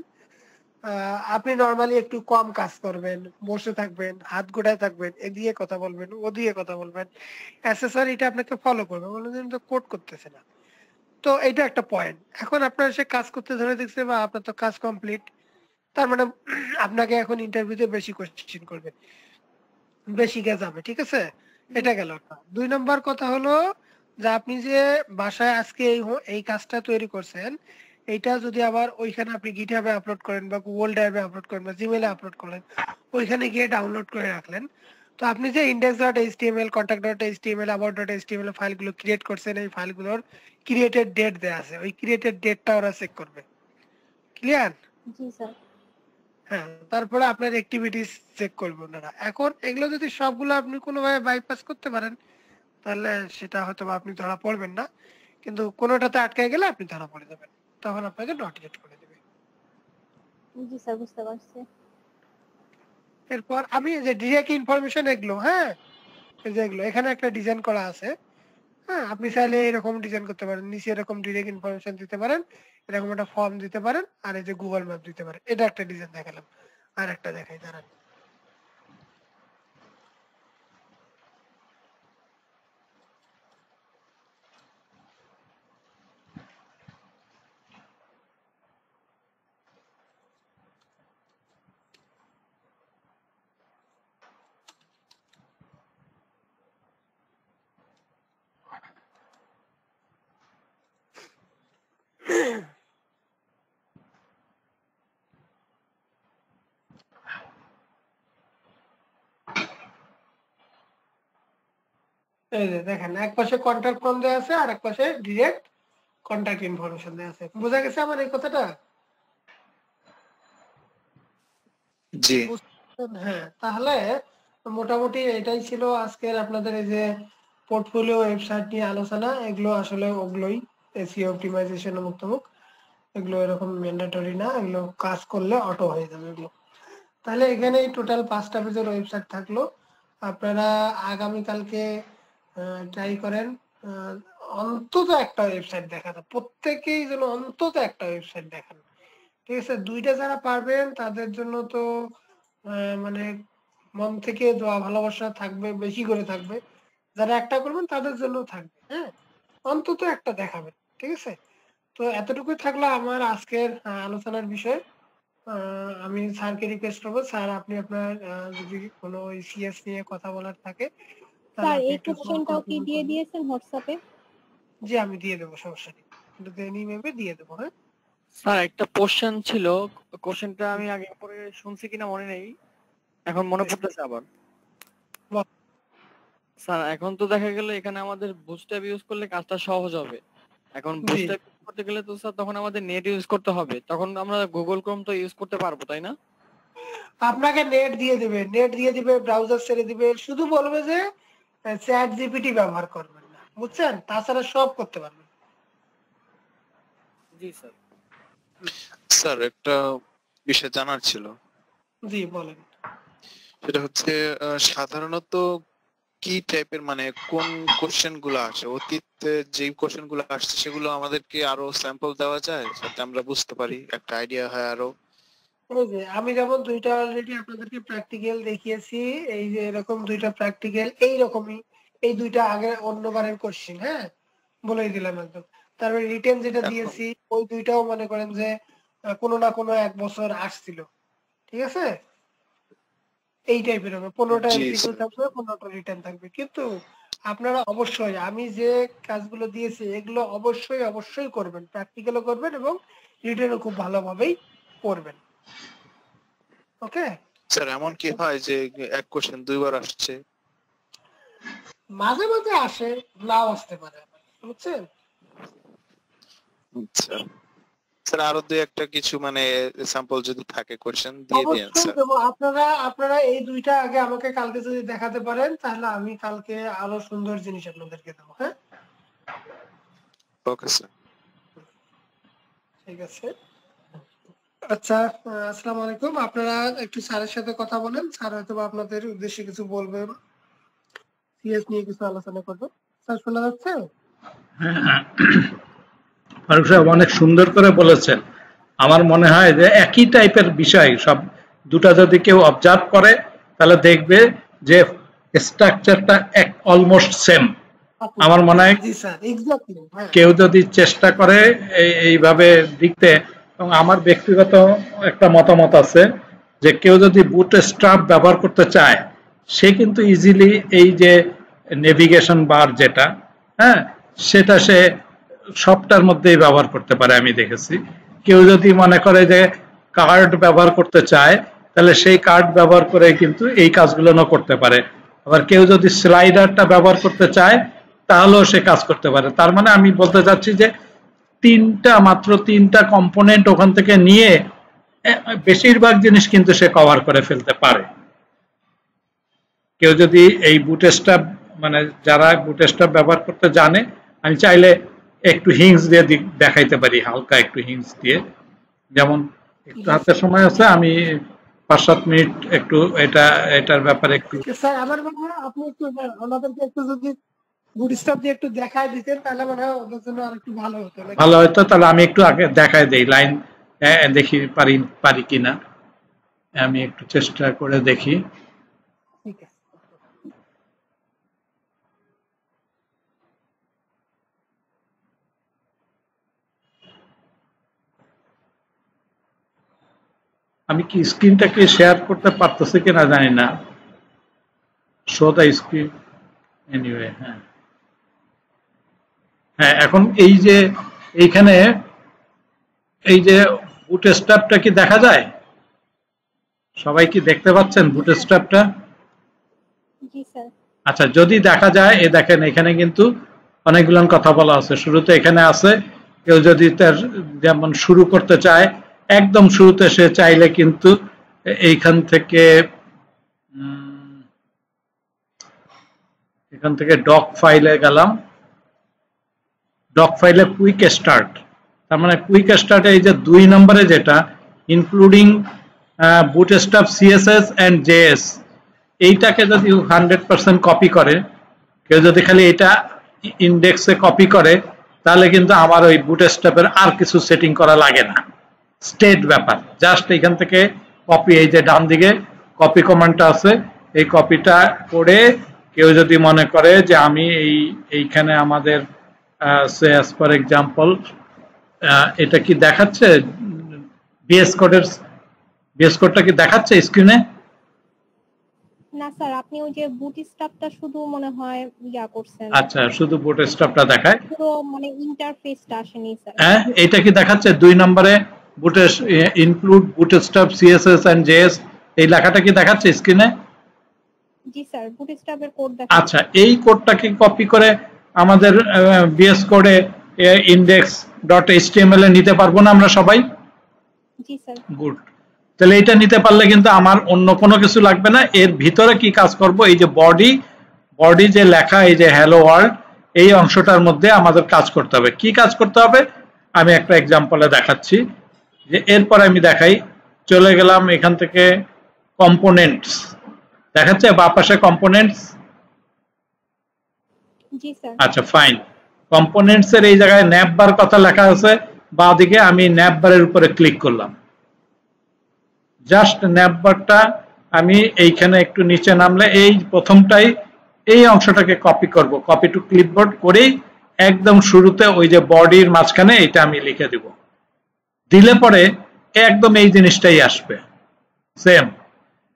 আপনি নরমালি একটু কম কাজ করবেন, বসে থাকবেন, হাত গোটায় থাকবেন, এদিকে কথা বলবেন, ওদিকে কথা বলবেন, অ্যাসেসর এটা আপনাকে ফলো করবে, বলবেন তো কোড করতেছে না। তো এটা একটা পয়েন্ট। এখন আপনার সে কাজ করতে ধরে দেখছে বা আপনার তো কাজ কমপ্লিট, তার মানে আপনাকে এখন ইন্টারভিউতে বেশি কোশ্চেন করবে, বেশি যাবে, ঠিক আছে? এটা গেল একটা। 2 নম্বর কথা হলো যে আপনি যে বাসায় আজকে এই কাজটা তৈরি করছেন, এইটা যদি আবার ওইখানে আপনি গিটহাবে আপলোড করেন বা গুগল ড্রাইভে আপলোড করেন বা জিমেইলে আপলোড করেন, ওইখানে গিয়ে ডাউনলোড করে রাখলেন, তো আপনি যে index.html, contact.html, about.html ফাইলগুলো ক্রিয়েট করছেন, এই ফাইলগুলোর ক্রিয়েটেড ডেট দেয়া আছে, ওই ক্রিয়েটেড ডেটটা ওরা চেক করবে। ক্লিয়ার? জি স্যার। হ্যাঁ, তারপরে আপনার অ্যাক্টিভিটিস চেক করবে ওনারা। এখন এগুলো যদি সবগুলো আপনি কোনোভাবে বাইপাস করতে পারেন, তাহলে সেটা হয়তো আপনি ধরা পড়বেন না, কিন্তু কোনোটাতে আটকে গেলে আপনি ধরা পড়ে যাবেন, তখন আপনাকে নট ইয়েট করে দেবে। জি স্যার, বুঝতে পারছি। এরপর আমি যে ডিরেক্ট ইনফরমেশন এগুলো, হ্যাঁ, এই যে এগুলো এখানে একটা ডিজাইন করা আছে। হ্যাঁ, আপনি চাইলে এরকম ডিজাইন করতে পারেন, নিচে এরকম ডিরেক্ট ইনফরমেশন দিতে পারেন, এরকম একটা ফর্ম দিতে পারেন, আর এই যে গুগল ম্যাপ দিতে পারেন। এটা একটা ডিজাইন দেখালাম, আর একটা দেখাই দাঁড়ান। এই যে দেখেন, এক পাশে কন্ট্যাক্ট ফর্ম দেওয়া আছে আর এক পাশে ডিরেক্ট কন্টাক্ট ইনফরমেশন দেওয়া আছে। বোঝা গেছে আমার এই কথাটা? জি হ্যাঁ, তাহলে মোটামুটি এটাই ছিল আজকের আপনাদের এই যে পোর্টফোলিও ওয়েবসাইট নিয়ে আলোচনা। এগুলো আসলে ওগুলোই এসইও অপটিমাইজেশন মুক্তমুখ, এগুলো এরকম ম্যান্ডেটরি না, এগুলো কাজ করলে অটো হয়ে যাবে এগুলো। তাহলে এখানে টোটাল 5টা পেজের ওয়েবসাইট থাকলো। আপনারা আগামীকালকে ট্রাই করেন অন্তত একটা ওয়েবসাইট দেখাতে, প্রত্যেকেই যেন অন্তত একটা ওয়েবসাইট দেখান, ঠিক আছে? 2টা যারা পারবেন তাদের জন্য তো মানে মন থেকে দোয়া ভালোবাসা থাকবে, বেশি করে থাকবে। যারা একটা করবেন তাদের জন্য থাকবে, হ্যাঁ, অন্তত একটা দেখাবেন, ঠিক আছে? তো এতটুকুই থাকলো আমার আজকের আলোচনার বিষয়। আমি স্যারকে রিকোয়েস্ট করবো, স্যার আপনি আপনার যদি কোনো সিএস নিয়ে কথা বলার থাকে তাহলে স্যার আপনি এই একটু কোশ্চেনটাও কি দিয়ে দিয়েছেন হোয়াটসঅ্যাপে? জি আমি দিয়ে দেবো, সমস্যা নেই, মেবে দিয়ে দেবো। হ্যাঁ স্যার একটা কোশ্চেন ছিল, কোশ্চেনটা আমি আগে পরে শুনছি কিনা মনে নেই, এখন মনে পড়তেছে আবার। বল। স্যার এখন তো দেখা গেল এখানে আমাদের বুস্ট্যাপ ইউজ করলে কাজটা সহজ হবে। এখন বুস্ট্যাপ করতে গেলে তো স্যার তখন আমাদের নেট ইউজ করতে হবে, তখন আমরা গুগল ক্রোম তো ইউজ করতে পারবো তাই না? আপনাকে নেট দিয়ে দিবে, ব্রাউজার ছেড়ে দিবে, শুধু বলবে যে চ্যাট জিপিটি ব্যবহার করবেন না, বুঝছেন? তাছাড়া সব করতে পারবেন। জি স্যার। স্যার একটা বিষয় জানার ছিল। জি বলেন। সেটা হচ্ছে সাধারণত কি টাইপের মানে কোন কোশ্চেন গুলো আসে, অতীতে যে কোশ্চেন গুলো আসছে সেগুলো আমাদেরকে আরো স্যাম্পল দেওয়া যায় যাতে আমরা বুঝতে পারি, একটা আইডিয়া হয় আরো? এই যে আমি যেমন 2টা অলরেডি আপনাদেরকে প্র্যাকটিক্যাল দেখিয়েছি, এই যে এরকম 2টা প্র্যাকটিক্যাল এইরকমই, এই 2টা আগে অন্যবারের কোশ্চেন, হ্যাঁ বলেই দিলাম একদম। তারপরে রিটেন যেটা দিয়েছি ওই 2টাও মনে করেন যে কোনো না কোনো 1 বছর আসছিল, ঠিক আছে? এই টাইপের হবে, 15টা এমসিকিউ থাকবে, 15টা রিটেন থাকবে। কিন্তু আপনারা অবশ্যই আমি যে কাজগুলো দিয়েছি এগুলো অবশ্যই করবেন, প্র্যাকটিক্যালও করবেন এবং রিটেনও খুব ভালোভাবেই করবেন। ওকে স্যার এমন কি হয় যে এক কোশ্চেন 2বার আসছে? মাঝে মাঝে আসে, নাও আসতে পারে, বুঝছেন? আচ্ছা স্যার আরো 2-একটা কিছু মানে স্যাম্পল যদি থাকে কোশ্চেন দিয়ে দিন স্যার। আপনারা এই 2টা আগে আমাকে কালকে যদি দেখাতে পারেন তাহলে আমি কালকে আরো সুন্দর জিনিস আপনাদেরকে দেবো। হ্যাঁ ওকে স্যার। ঠিক আছে। আচ্ছা আসসালামু আলাইকুম। আপনারা একটু স্যারের সাথে কথা বলেন, স্যার হয়তো আপনাদের উদ্দেশ্যে কিছু বলবেন, সিএস নিয়ে কিছু আলোচনা করবেন। স্যার শোনা যাচ্ছে? ফারুক সাহেব অনেক সুন্দর করে বলেছেন। আমার মনে হয় যে একই টাইপের বিষয় সব, দুটা যদি কেউ অবজার্ভ করে তাহলে দেখবে যে স্ট্রাকচারটা অলমোস্ট সেম। আমার মনে হয় কেউ যদি চেষ্টা করে এইভাবে লিখতে, এবং আমার ব্যক্তিগত একটা মতামত আছে যে কেউ যদি বুটস্ট্র্যাপ ব্যবহার করতে চায় সে কিন্তু ইজিলি এই যে নেভিগেশন বার যেটা, হ্যাঁ সেটা সে সবটার মধ্যেই ব্যবহার করতে পারে। আমি দেখেছি কেউ যদি মনে করে যে কার্ড ব্যবহার করতে চায় তাহলে সেই কার্ড ব্যবহার করে কিন্তু এই কাজগুলো না করতে পারে। আবার কেউ যদি স্লাইডারটা ব্যবহার করতে চায় তাহলেও সে কাজ করতে পারে। তার মানে আমি বলতে চাচ্ছি যে মাত্র তিনটা কম্পোনেন্ট ওখান থেকে নিয়ে বেশিরভাগ জিনিস কিন্তু সে কভার করে ফেলতে পারে। কেউ যদি এই বুটস্ট্র্যাপ মানে যারা বুটস্ট্র্যাপ ব্যবহার করতে জানে, আমি চাইলে একটু হিংস দিয়ে দেখাইতে পারি, হালকা একটু হিংস দিয়ে। যেমন একটু হাতে সময় আছে, আমি 5-7 মিনিট একটু এটার ব্যাপারে একটু স্যার আমার মনে হয় আপনি একটু আমাদেরকে একটু যদি বুটস্ট্র্যাপ দিয়ে একটু দেখায় দিতেন তাহলে মনে হয় ওদের জন্য আরেকটু ভালো হতো। ভালো হতো। তাহলে আমি একটু আগে দেখায় দেই, লাইন দেখি পারি কিনা, আমি একটু চেষ্টা করে দেখি। ঠিক আছে। আমি কি স্ক্রিনটাকে শেয়ার করতে পারতেছি কিনা জানি না। Show the screen anyway. হ্যাঁ এখন এই যে এইখানে এই যে বুটস্ট্র্যাপটা কি দেখা যায়? সবাই কি দেখতে পাচ্ছেন বুটস্ট্র্যাপটা? জি স্যার। আচ্ছা যদি দেখা যায়, দেখেন এখানে কিন্তু অনেকগুলো কথা বলা আছে। শুরুতে এখানে আছে কেউ যদি তার যেমন শুরু করতে চায় একদম শুরুতে সে চাইলে কিন্তু এইখান থেকে ডক ফাইলে গেলাম, ডক ফাইলে কুইক স্টার্ট, তার মানে কুইক স্টার্টে এই যে 2 নম্বরে যেটা including Bootstrap CSS and JS, এইটাকে যদি 100% কপি করে, কেউ যদি খালি এটা ইন্ডেক্সে কপি করে, তাহলে কিন্তু আমার ওই বুটস্ট্র্যাপের আর কিছু সেটিং করা লাগে না, স্টেট ব্যাপার। জাস্ট এখান থেকে কপি, এই যে ডান দিকে কপি কমান্ডটা আছে, এই কপিটা করে কেউ যদি মনে করে যে আমি এইখানে আমাদের সে অ্যাজ ফর এক্সাম্পল এটা কি দেখাচ্ছে বিএস কোডটা কি দেখাচ্ছে স্ক্রিনে? না স্যার, আপনি ওই যে বুটস্ট্র্যাপটা শুধু মনে হয় ইয়া করছেন। আচ্ছা, শুধু বুটস্ট্র্যাপটা দেখায়, পুরো মানে ইন্টারফেসটা আসেনি স্যার। হ্যাঁ, এটা কি দেখাচ্ছে 2 নম্বরে include Bootstrap CSS and JS, এই লেখাটা কি দেখাচ্ছে স্ক্রিনে? জি স্যার, বুটস্ট্র্যাপের কোড দেখাচ্ছে। আচ্ছা, এই কোডটাকে কপি করে আমাদের বিএস কোডে index.html এ নিতে পারবো না আমরা সবাই? জি স্যার। গুড। তাহলে এটা নিতে পারলে কিন্তু আমার অন্য কোনো কিছু লাগবে না। এর ভিতরে কি কাজ করব, এই যে বডি যে লেখা, এই যে হ্যালো ওয়ার্ল্ড, এই অংশটার মধ্যে আমাদের কাজ করতে হবে। কি কাজ করতে হবে আমি একটা এক্সাম্পলে দেখাচ্ছি। যে এরপর আমি দেখাই, চলে গেলাম এখান থেকে কম্পোনেন্টস, দেখাচ্ছে বাম পাশে কম্পোনেন্টস। জি স্যার। আচ্ছা ফাইন, কম্পোনেন্টস এর এই জায়গায় ন্যাভবার কথা লেখা আছে, বাঁদিকে আমি ন্যাভবারের উপরে ক্লিক করলাম। জাস্ট ন্যাভবারটা আমি এইখানে একটু নিচে নামলে এই প্রথমটাই এই অংশটাকে কপি করব, কপি টু ক্লিপবোর্ড করেই একদম শুরুতে ওই যে বডির মাঝখানে এটা আমি লিখে দিব, দিলে পরে একদম এই জিনিসটাই আসবে সেম।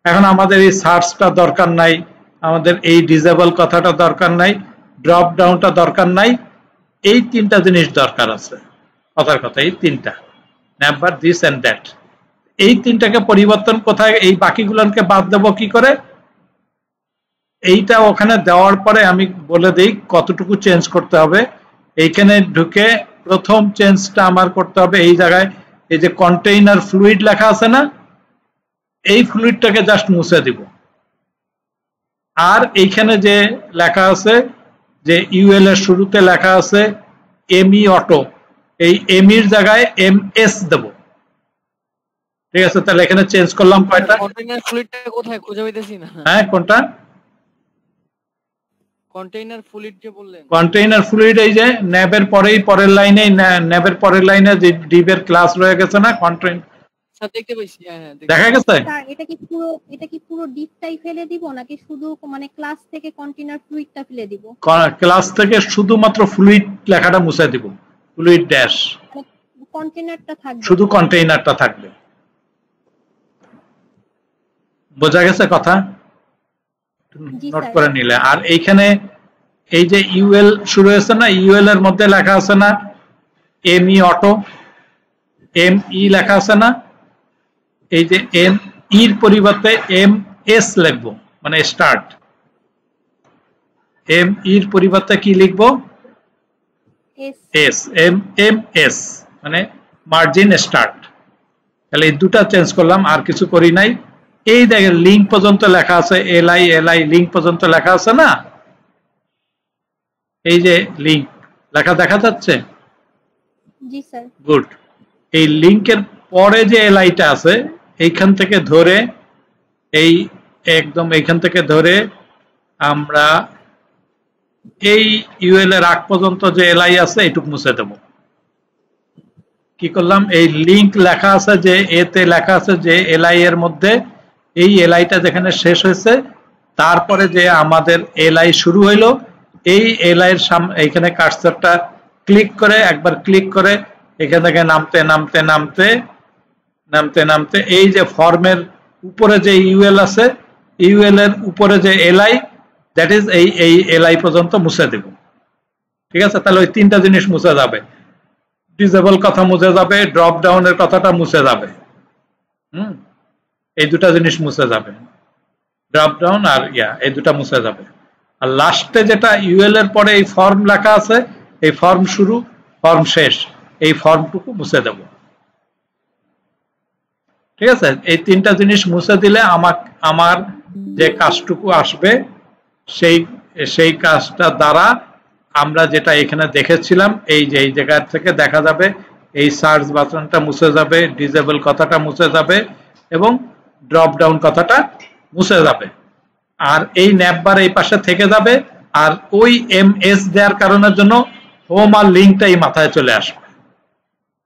এখন আমাদের এই সার্চটা দরকার নাই, আমাদের এই ডিসেবল কথাটা দরকার নাই, ড্রপ ডাউনটা দরকার নাই, এই 3টা জিনিস দরকার আছে। কথার কথা এই 3টা, নেভার দিস এন্ড দ্যাট, এই 3টাকে পরিবর্তন কোথায়, এই বাকিগুলোকে বাদ দেব কি করে, এইটা ওখানে দেওয়ার পরে আমি বলে দেই কতটুকু চেঞ্জ করতে হবে। এইখানে ঢুকে প্রথম চেঞ্জটা আমার করতে হবে এই জায়গায়, এই যে কন্টেইনার ফ্লুইড লেখা আছে না, এই ফ্লুইডটাকে জাস্ট মুছে দিব। আর এইখানে যে লেখা আছে যে ইউএল এর শুরুতে লেখা আছে এমই অটো, এই এমির জায়গায় এমএস দেব। ঠিক আছে, তাহলে এখানে চেঞ্জ করলাম কয়টা, কন্টেইনার ফ্লুইডটা কোথায় খুঁজে পাইতেছি না। হ্যাঁ কোনটা কন্টেইনার ফ্লুইড যে বললেন? কন্টেইনার ফ্লুইড এই যে ন্যাবের পরেই পরের লাইনে, ন্যাবের পরের লাইনে যে ডিবের ক্লাস রয়ে গেছে না কন্টেইন, স্যার দেখতে পাইছি, হ্যাঁ হ্যাঁ দেখা গেছে। স্যার এটা কি পুরো ডিপটাই ফেলে দিব নাকি শুধু মানে ক্লাস থেকে কন্টেইনার ফ্লুইডটা ফেলে দিব? ক্লাস থেকে শুধুমাত্র ফ্লুইড লেখাটা মুছে দিব, ফ্লুইড ড্যাশ, কন্টেইনারটা থাকবে, শুধু কন্টেইনারটা থাকবে। বোঝা গেছে কথা? নোট করে নিলে। আর এইখানে এই যে ইউএল শুরু হয়েছে না, ইউএল এর মধ্যে লেখা আছে না এমই অটো, এমই লেখা আছে না, এই যে এম ইর পরিবর্তে এম এস লিখবো, মানে স্টার্ট। এম ইর পরিবর্তে কি লিখবো, এস, এম এম এস মানে মার্জিন স্টার্ট। তাহলে এই দুটা চেঞ্জ করলাম, আর কিছু করি নাই। এই দেখেন লিঙ্ক পর্যন্ত লেখা আছে, এলআই এলআই লিঙ্ক পর্যন্ত লেখা আছে না, এই যে লিঙ্ক লেখা দেখা যাচ্ছে। জি স্যার। গুড। এই লিঙ্কের পরে যে এলআইটা আছে এইখান থেকে ধরে এই একদম এইখান থেকে ধরে আমরা এই ইউএল এর আগ পর্যন্ত যে এলআই আছে এইটুকু মুছে দেব। কি করলাম, এই লিঙ্ক লেখা আছে যে এতে লেখা আছে যে এলআই এর মধ্যে এই এলআইটা যেখানে শেষ হয়েছে তারপরে যে আমাদের এলআই শুরু হইলো, এই এলআই এর সামনে এইখানে কার্সরটা ক্লিক করে একবার ক্লিক করে এখান থেকে নামতে নামতে নামতে নামতে নামতে এই যে ফর্মের উপরে যে ইউএল আছে, ইউএল এর উপরে যে এলআই, দ্যাট ইজ এই এলআই পর্যন্ত মুছে দেব। ঠিক আছে, তাহলে ওই 3টা জিনিস মুছে যাবে, ডিসেবল কথা মুছে যাবে, ড্রপ ডাউনের কথাটা মুছে যাবে, এই দুটা জিনিস মুছে যাবে, ড্রপ ডাউন আর এই দুটা মুছে যাবে। আর লাস্টে যেটা ইউএল এর পরে এই ফর্ম লেখা আছে, এই ফর্ম শুরু ফর্ম শেষ, এই ফর্মটুকু মুছে দেব। ঠিক আছে, এই তিনটা জিনিস মুছে দিলে আমার যে কাজটুকু আসবে সেই কাজটা দ্বারা আমরা যেটা এখানে দেখেছিলাম, এই যে এই জায়গা থেকে দেখা যাবে এই সার্চ বাটনটা মুছে যাবে, ডিসেবল কথাটা মুছে যাবে এবং ড্রপ ডাউন কথাটা মুছে যাবে। আর এই ন্যাপবার এই পাশে থেকে যাবে, আর ওই এমএস দেওয়ার কারণের জন্য হোম আর লিঙ্কটাই মাথায় চলে আসবে।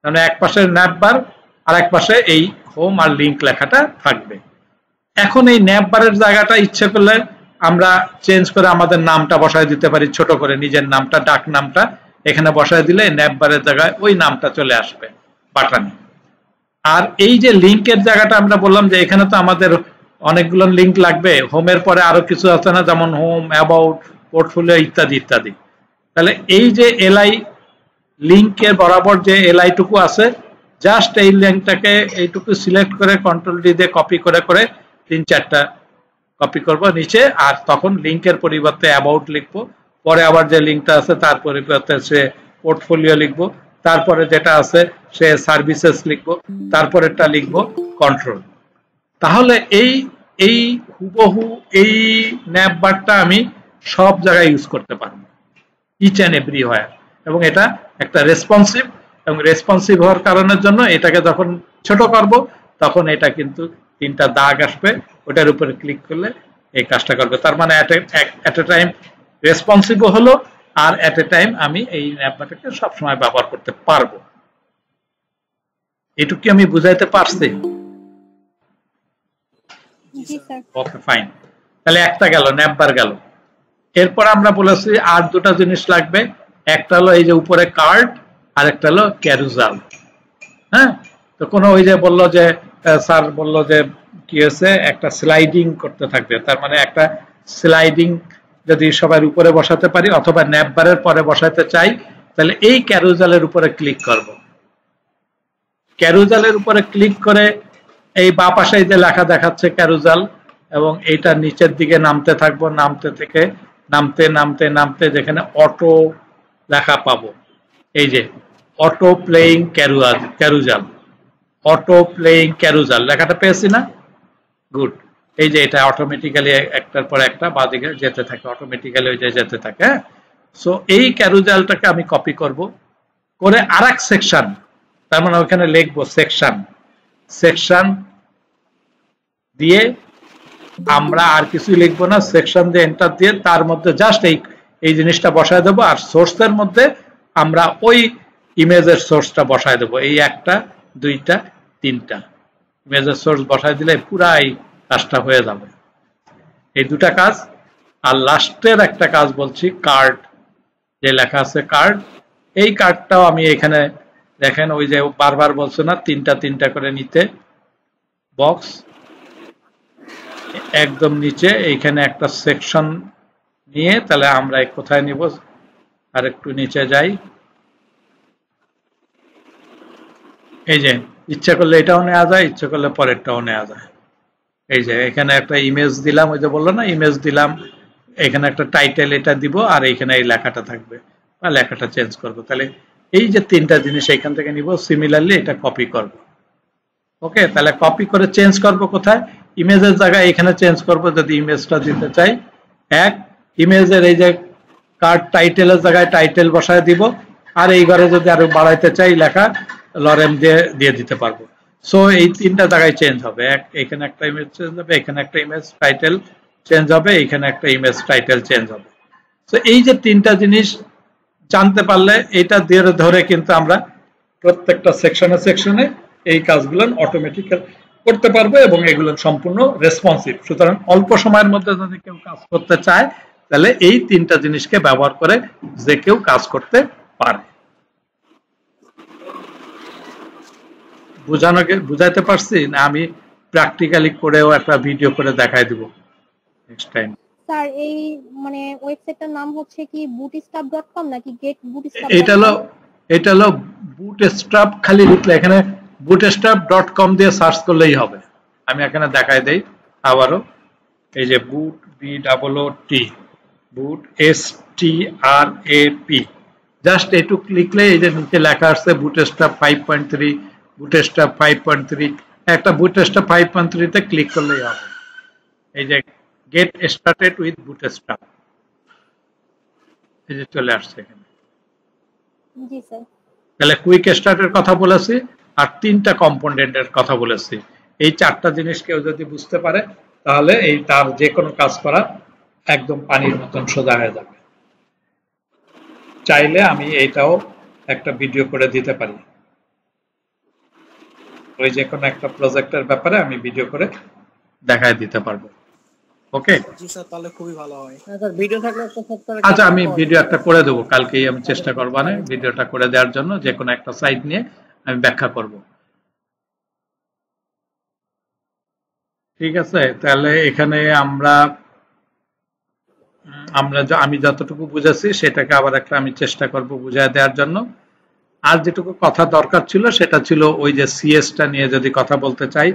মানে এক পাশে ন্যাপবার আর এক পাশে এই হোম আর লিঙ্ক লেখাটা থাকবে। এখন এই ন্যাপবারের জায়গাটা ইচ্ছে করলে আমরা চেঞ্জ করে আমাদের নামটা বসায় দিতে পারি, ছোট করে নিজের নামটা, ডাক নামটা এখানে বসায় দিলে ন্যাপবারের জায়গায় ওই নামটা চলে আসবে বাটনে। আর এই যে লিঙ্কের জায়গাটা আমরা বললাম যে এখানে তো আমাদের অনেকগুলো লিঙ্ক লাগবে, হোমের পরে আরো কিছু আছে না, যেমন হোম, অ্যাবাউট, পোর্টফোলিও ইত্যাদি ইত্যাদি। তাহলে এই যে এলআই লিঙ্কের বরাবর যে এলআইটুকু আছে, জাস্ট এই লিঙ্কটাকে এইটুকু সিলেক্ট করে কন্ট্রোল ডি দিয়ে কপি করে করে 3-4টা কপি করব নিচে, আর তখন লিঙ্কের পরিবর্তে অ্যাবাউট লিখবো, পরে আবার যে লিঙ্কটা আছে তার পরিবর্তে সে পোর্টফোলিও লিখবো, তারপরে যেটা আছে সে সার্ভিসেস লিখবো, তারপরেরটা লিখবো কন্ট্রোল। তাহলে এই হুবহু এই ন্যাপবারটা আমি সব জায়গায় ইউজ করতে পারবো, ইচ অ্যান্ড এভরিওয়্যার। এবং এটা একটা রেসপন্সিভ, এবং রেসপন্সিভ হওয়ার কারণের জন্য এটাকে যখন ছোট করব তখন এটা কিন্তু 3টা দাগ আসবে, ওটার উপরে ক্লিক করলে এই কাজটা করবে। তার মানে এট এ টাইম রেসপন্সিভও হলো, আর এট এ টাইম আমি এই ন্যাপবারটাকে সবসময় ব্যবহার করতে পারবো। এটুকু আমি বুঝাইতে পারছি? জি স্যার। ওকে, ফাইন। তাহলে একটা গেল, ন্যাপবার গেল। এরপর আমরা বলেছি আর দুটা জিনিস লাগবে, একটা হলো এই যে উপরে কার্ড, আর একটা হলো ক্যারুজাল। হ্যাঁ, তো কোনো ওই যে বললো যে স্যার বললো যে কি হয়েছে, একটা স্লাইডিং করতে থাকবে, তার মানে একটা স্লাইডিং যদি সবার উপরে বসাতে পারি অথবা ন্যাপবারের পরে বসাতে চাই, তাহলে এই ক্যারুজালের উপরে ক্লিক করব। ক্যারুজালের উপরে ক্লিক করে এই বাঁ পাশে যে লেখা দেখাচ্ছে ক্যারুজাল, এবং এইটা নিচের দিকে নামতে থাকবো, নামতে থেকে নামতে নামতে নামতে যেখানে অটো লেখা পাবো, এই যে অটো প্লেইং ক্যারুজাল, অটো প্লেইং ক্যারুজাল লেখাটা পেয়েছি না? গুড। এই যে এটা অটোমেটিক্যালি একটার পর একটা বাদিকে যেতে থাকে, অটোমেটিক্যালি ওই যে যেতে থাকে। হ্যাঁ, সো এই ক্যারুজালটাকে আমি কপি করব, করে আরেক সেকশন, তার মানে ওখানে লিখবো সেকশন দিয়ে আমরা আর কিছুই লিখবো না, সেকশন দিয়ে এন্টার দিয়ে তার মধ্যে জাস্ট এই জিনিসটা বসায় দেবো, আর সোর্সের মধ্যে আমরা ওই ইমেজের সোর্সটা বসায় দেবো। এই 1টা 2টা 3টা ইমেজের সোর্স বসায় দিলে পুরাই কাজটা হয়ে যাবে। এই দুটা কাজ। আর লাস্টের একটা কাজ বলছি, কার্ড যে লেখা আছে কার্ড, এই কার্ডটাও আমি এখানে দেখেন ওই যে বারবার বলছে না 3টা করে নিতে, বক্স একদম নিচে এইখানে একটা সেকশন নিয়ে, তাহলে আমরা কোথায় নিব, আর একটু নিচে যাই, এই যে ইচ্ছা করলে এটাও নেওয়া যায়, ইচ্ছা করলে পরেরটাও নেওয়া যায়। এই যে এখানে একটা ইমেজ দিলাম, ওই যে বললো না ইমেজ দিলাম, এখানে একটা টাইটেল এটা দিব, আর এইখানে এই লেখাটা থাকবে বা লেখাটা চেঞ্জ করব। তাহলে এই যে 3টা জিনিস এখান থেকে নিব, সিমিলারলি এটা কপি করব। ওকে, তাহলে কপি করে চেঞ্জ করব কোথায়, ইমেজের জায়গায় এখানে চেঞ্জ করব যদি ইমেজটা দিতে চাই। ইমেজের এই যে কার্ড টাইটেলের জায়গায় টাইটেল বসায় দিব, আর এই ঘরে যদি আরো বাড়াইতে চাই লেখা লরেম দিয়ে দিতে পারবো। সো এই 3টা জায়গায় চেঞ্জ হবে, এখানে একটা ইমেজ চেঞ্জ হবে, এখানে একটা ইমেজ টাইটেল চেঞ্জ হবে, এখানে একটা ইমেজ টাইটেল চেঞ্জ হবে। সো এই যে 3টা জিনিস জানতে পারলে এটা দিয়ে ধরে কিন্তু আমরা প্রত্যেকটা সেকশনে এই কাজগুলো অটোমেটিক্যাল করতে পারবো, এবং এগুলো সম্পূর্ণ রেসপন্সিভ। সুতরাং অল্প সময়ের মধ্যে যদি কেউ কাজ করতে চায় তাহলে এই 3টা জিনিসকে ব্যবহার করে যে কেউ কাজ করতে পারে। বুঝাইতে পারছি না? আমি প্র্যাকটিক্যালি করেও একটা ভিডিও করে দেখাই দিব নেক্সট টাইম। স্যার এই মানে ওয়েবসাইটটার নাম হচ্ছে কি bootstrap.com নাকি getbootstrap? এটা হলো বুটস্ট্র্যাপ, খালি লিখলে এখানে bootstrap.com দিয়ে সার্চ করলেই হবে। আমি এখানে দেখাই দেই আবারও, এই যে বুট BOOT বুট STRAP জাস্ট এইটুকু লিখলে এই যে নিচে লেখা আসছে বুটস্ট্র্যাপ 5.3, বুটস্ট্র্যাপ 5.3, একটা বুটস্ট্র্যাপ 5.3 তে ক্লিক করলেই হবে। এই যে গেট স্টার্টেড উইথ বুটস্ট্র্যাপ, এই যে চলে আসছে এখানে। জি স্যার। তাহলে কুইক স্টার্টের কথা বলেছি আর 3টা কম্পোনেন্টের কথা বলেছি। এই 4টা জিনিস কেউ যদি বুঝতে পারে তাহলে এই তার যে কোনো কাজ করা একদম পানির মতন সোজা হয়ে যাবে। চাইলে আমি এইটাও একটা ভিডিও করে দিতে পারি, ওই যে কোনো একটা প্রজেক্টের ব্যাপারে আমি ভিডিও করে দেখায় দিতে পারবো। ওকে জি স্যার, তাহলে খুবই ভালো হয়। স্যার ভিডিও থাকলে একটা সপ্তাহে আচ্ছা, আমি ভিডিও একটা করে দেবো, কালকেই আমি চেষ্টা করবো না ভিডিওটা করে দেওয়ার জন্য। যে কোনো একটা সাইট নিয়ে আমি ব্যাখ্যা করব। ঠিক আছে, তাহলে এখানে আমি যতটুকু বুঝেছি সেটাকে আবার একটা আমি চেষ্টা করব বুঝায় দেওয়ার জন্য। আর যেটুকু কথা দরকার ছিল সেটা ছিল ওই যে সিএসটা নিয়ে যদি কথা বলতে চাই।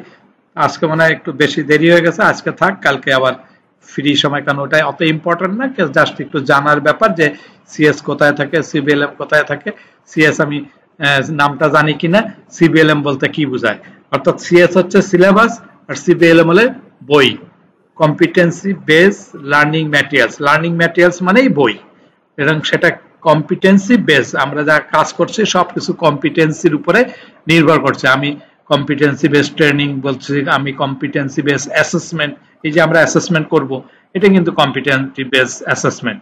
আজকে মনে হয় একটু বেশি দেরি হয়ে গেছে, আজকে থাক, কালকে আবার ফ্রি সময়, কারণ ওটাই অত ইম্পর্টেন্ট না, জাস্ট একটু জানার ব্যাপার যে সিএস কোথায় থাকে, সিবিএলএম কোথায় থাকে। সিএস আমি নামটা জানি কিনা, সিবিএলএম বলতে কি বোঝায়। অর্থাৎ সিএস হচ্ছে সিলেবাস আর সিবিএলএম হলে বই, competency base learning materials. Learning materials মানেই বই, এবং সেটা কম্পিটেন্সি বেস। আমরা যা কাজ করছি সবকিছু কম্পিটেন্সির উপরে নির্ভর করছে। আমি কম্পিটেন্সি বেস ট্রেনিং বলছি, আমি কম্পিটেন্সি বেস অ্যাসেসমেন্ট, এই যে আমরা অ্যাসেসমেন্ট করব এটা কিন্তু কম্পিটেন্সি বেস অ্যাসেসমেন্ট।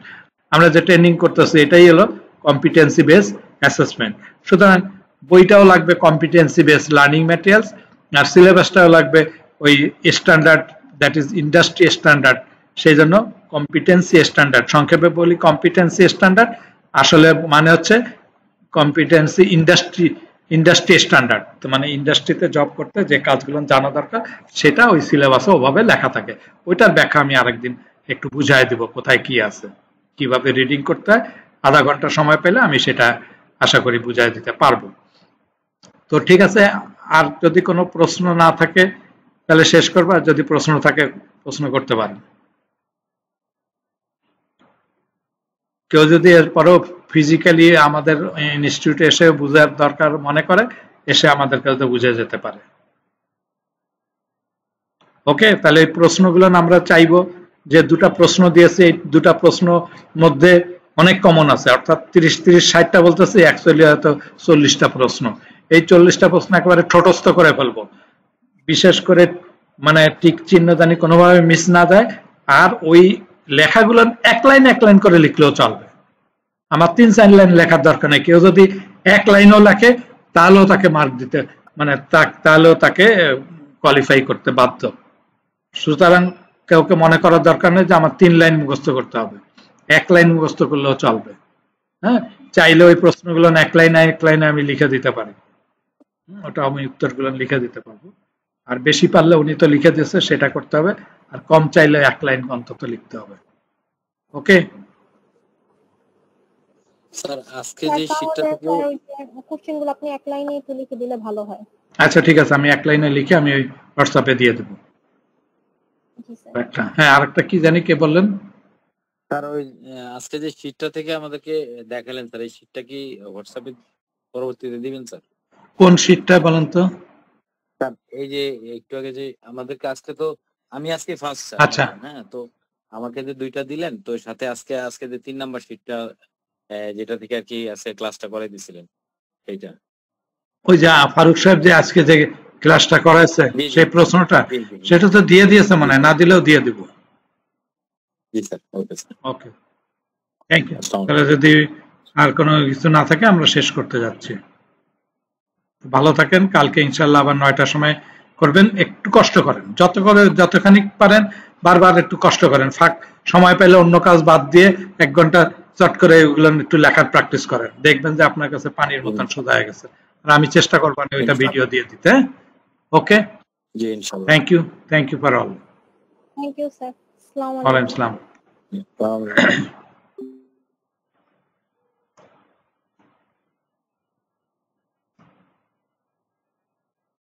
আমরা যে ট্রেনিং করতেছি এটাই হলো কম্পিটেন্সি বেস অ্যাসেসমেন্ট। সুতরাং বইটাও লাগবে কম্পিটেন্সি বেস লার্নিং ম্যাটেরিয়ালস, আর সিলেবাসটাও লাগবে ওই standard, that is industry standard. সেই জন্য কম্পিটেন্সি স্ট্যান্ডার্ড, সংক্ষেপে বলি কম্পিটেন্সি স্ট্যান্ডার্ড, আসলে মানে হচ্ছে কম্পিটেন্সি ইন্ডাস্ট্রি স্ট্যান্ডার্ড। তো মানে ইন্ডাস্ট্রিতে জব করতে যে কাজগুলো জানা দরকার সেটা ওই সিলেবাসে ওভাবে লেখা থাকে। ওইটার ব্যাখ্যা আমি আরেকদিন একটু বুঝাই দিব কোথায় কি আছে, কিভাবে রিডিং করতে হয়। আধা ঘন্টা সময় পেলে আমি সেটা আশা করি বুঝাই দিতে পারবো। তো ঠিক আছে, আর যদি কোনো প্রশ্ন না থাকে তাহলে শেষ করবো, আর যদি প্রশ্ন থাকে প্রশ্ন করতে পারেন। কেউ যদি এরপরও ফিজিক্যালি আমাদের ইনস্টিটিউটে এসে বুঝার দরকার মনে করে, এসে আমাদের কাছে বুঝে যেতে পারে। ওকে, তাহলে এই প্রশ্নগুলো আমরা চাইবো যে দুটা প্রশ্ন দিয়েছে, এই দুটা প্রশ্ন মধ্যে অনেক কমন আছে, অর্থাৎ 30-60টা বলতেছে, অ্যাকচুয়ালি হয়তো 40টা প্রশ্ন। এই 40টা প্রশ্ন একেবারে ঠোঁটস্থ করে ফেলবো, বিশেষ করে মানে টিক চিহ্ন জানি কোনোভাবে মিস না যায়। আর ওই লেখাগুলো এক লাইন করে লিখলেও চলবে, আমার 3-4 লাইন লেখার দরকার নেই। কেউ যদি এক লাইনও লেখে তাহলেও তাকে মার্ক দিতে, মানে তাহলেও তাকে কোয়ালিফাই করতে বাধ্য। সুতরাং কাউকে মনে করার দরকার নেই যে আমার 3 লাইন মুখস্থ করতে হবে, 1 লাইন মুখস্থ করলেও চলবে। হ্যাঁ, চাইলে ওই প্রশ্নগুলো এক লাইনে আমি লিখে দিতে পারি, ওটা আমি উত্তরগুলো লিখে দিতে পারবো। আর বেশি পারলে উনি তো লিখে দিয়েছে সেটা করতে হবে, আর কম চাইলে 1 লাইন অন্তত লিখতে হবে। ওকে স্যার, আজকে যে শীটটা থেকে কোশ্চেনগুলো আপনি এক লাইনে একটু লিখে দিলে ভালো হয়। আচ্ছা ঠিক আছে, আমি 1 লাইনে লিখে আমি ওই হোয়াটসঅ্যাপে দিয়ে দেবো। হ্যাঁ, আরেকটা কি জানি কে বললেন স্যার? ওই আজকে যে শীটটা থেকে আমাদেরকে দেখালেন স্যার, এই শীটটা কি হোয়াটসঅ্যাপে পরবর্তীতে দিবেন স্যার? কোন শীটটা বলেন তো? স্যার এই যে একটু আগে যে আমাদেরকে আজকে তো আমি আজকে ফার্স্ট স্যার। আচ্ছা, হ্যাঁ, তো আমাকে যে 2টা দিলেন, তো সাথে আজকে যে 3 নাম্বার শীটটা যেটা থেকে আর কি আজকে ক্লাসটা করে দিছিলেন এইটা, ওই যে ফারুক সাহেব যে আজকে যে ক্লাসটা করাইছে সেই প্রশ্নটা, সেটা তো দিয়ে দিয়েছে মনে হয়, না দিলেও দিয়ে দিব। জি sir, okay sir, okay, thank you. তাহলে যদি আর কোনো কিছু না থাকে আমরা শেষ করতে যাচ্ছি। ভালো থাকেন, কালকে ইনশাল্লাহ আবার 9টার সময় করবেন। একটু কষ্ট করেন, যতখানি পারেন বারবার একটু কষ্ট করেন, ফাঁক সময় পেলে অন্য কাজ বাদ দিয়ে 1 ঘন্টা চট করে এগুলো একটু লেখার প্র্যাকটিস করেন, দেখবেন যে আপনার কাছে পানির মতন সোজা হয়ে গেছে। আর আমি চেষ্টা করবো ওইটা ভিডিও দিয়ে দিতে। ওকে, জি ইনশাআল্লাহ। Thank you for all. Thank you sir. আসসালামু ওয়ালাইকুম আলাইকুম। আসসালাম।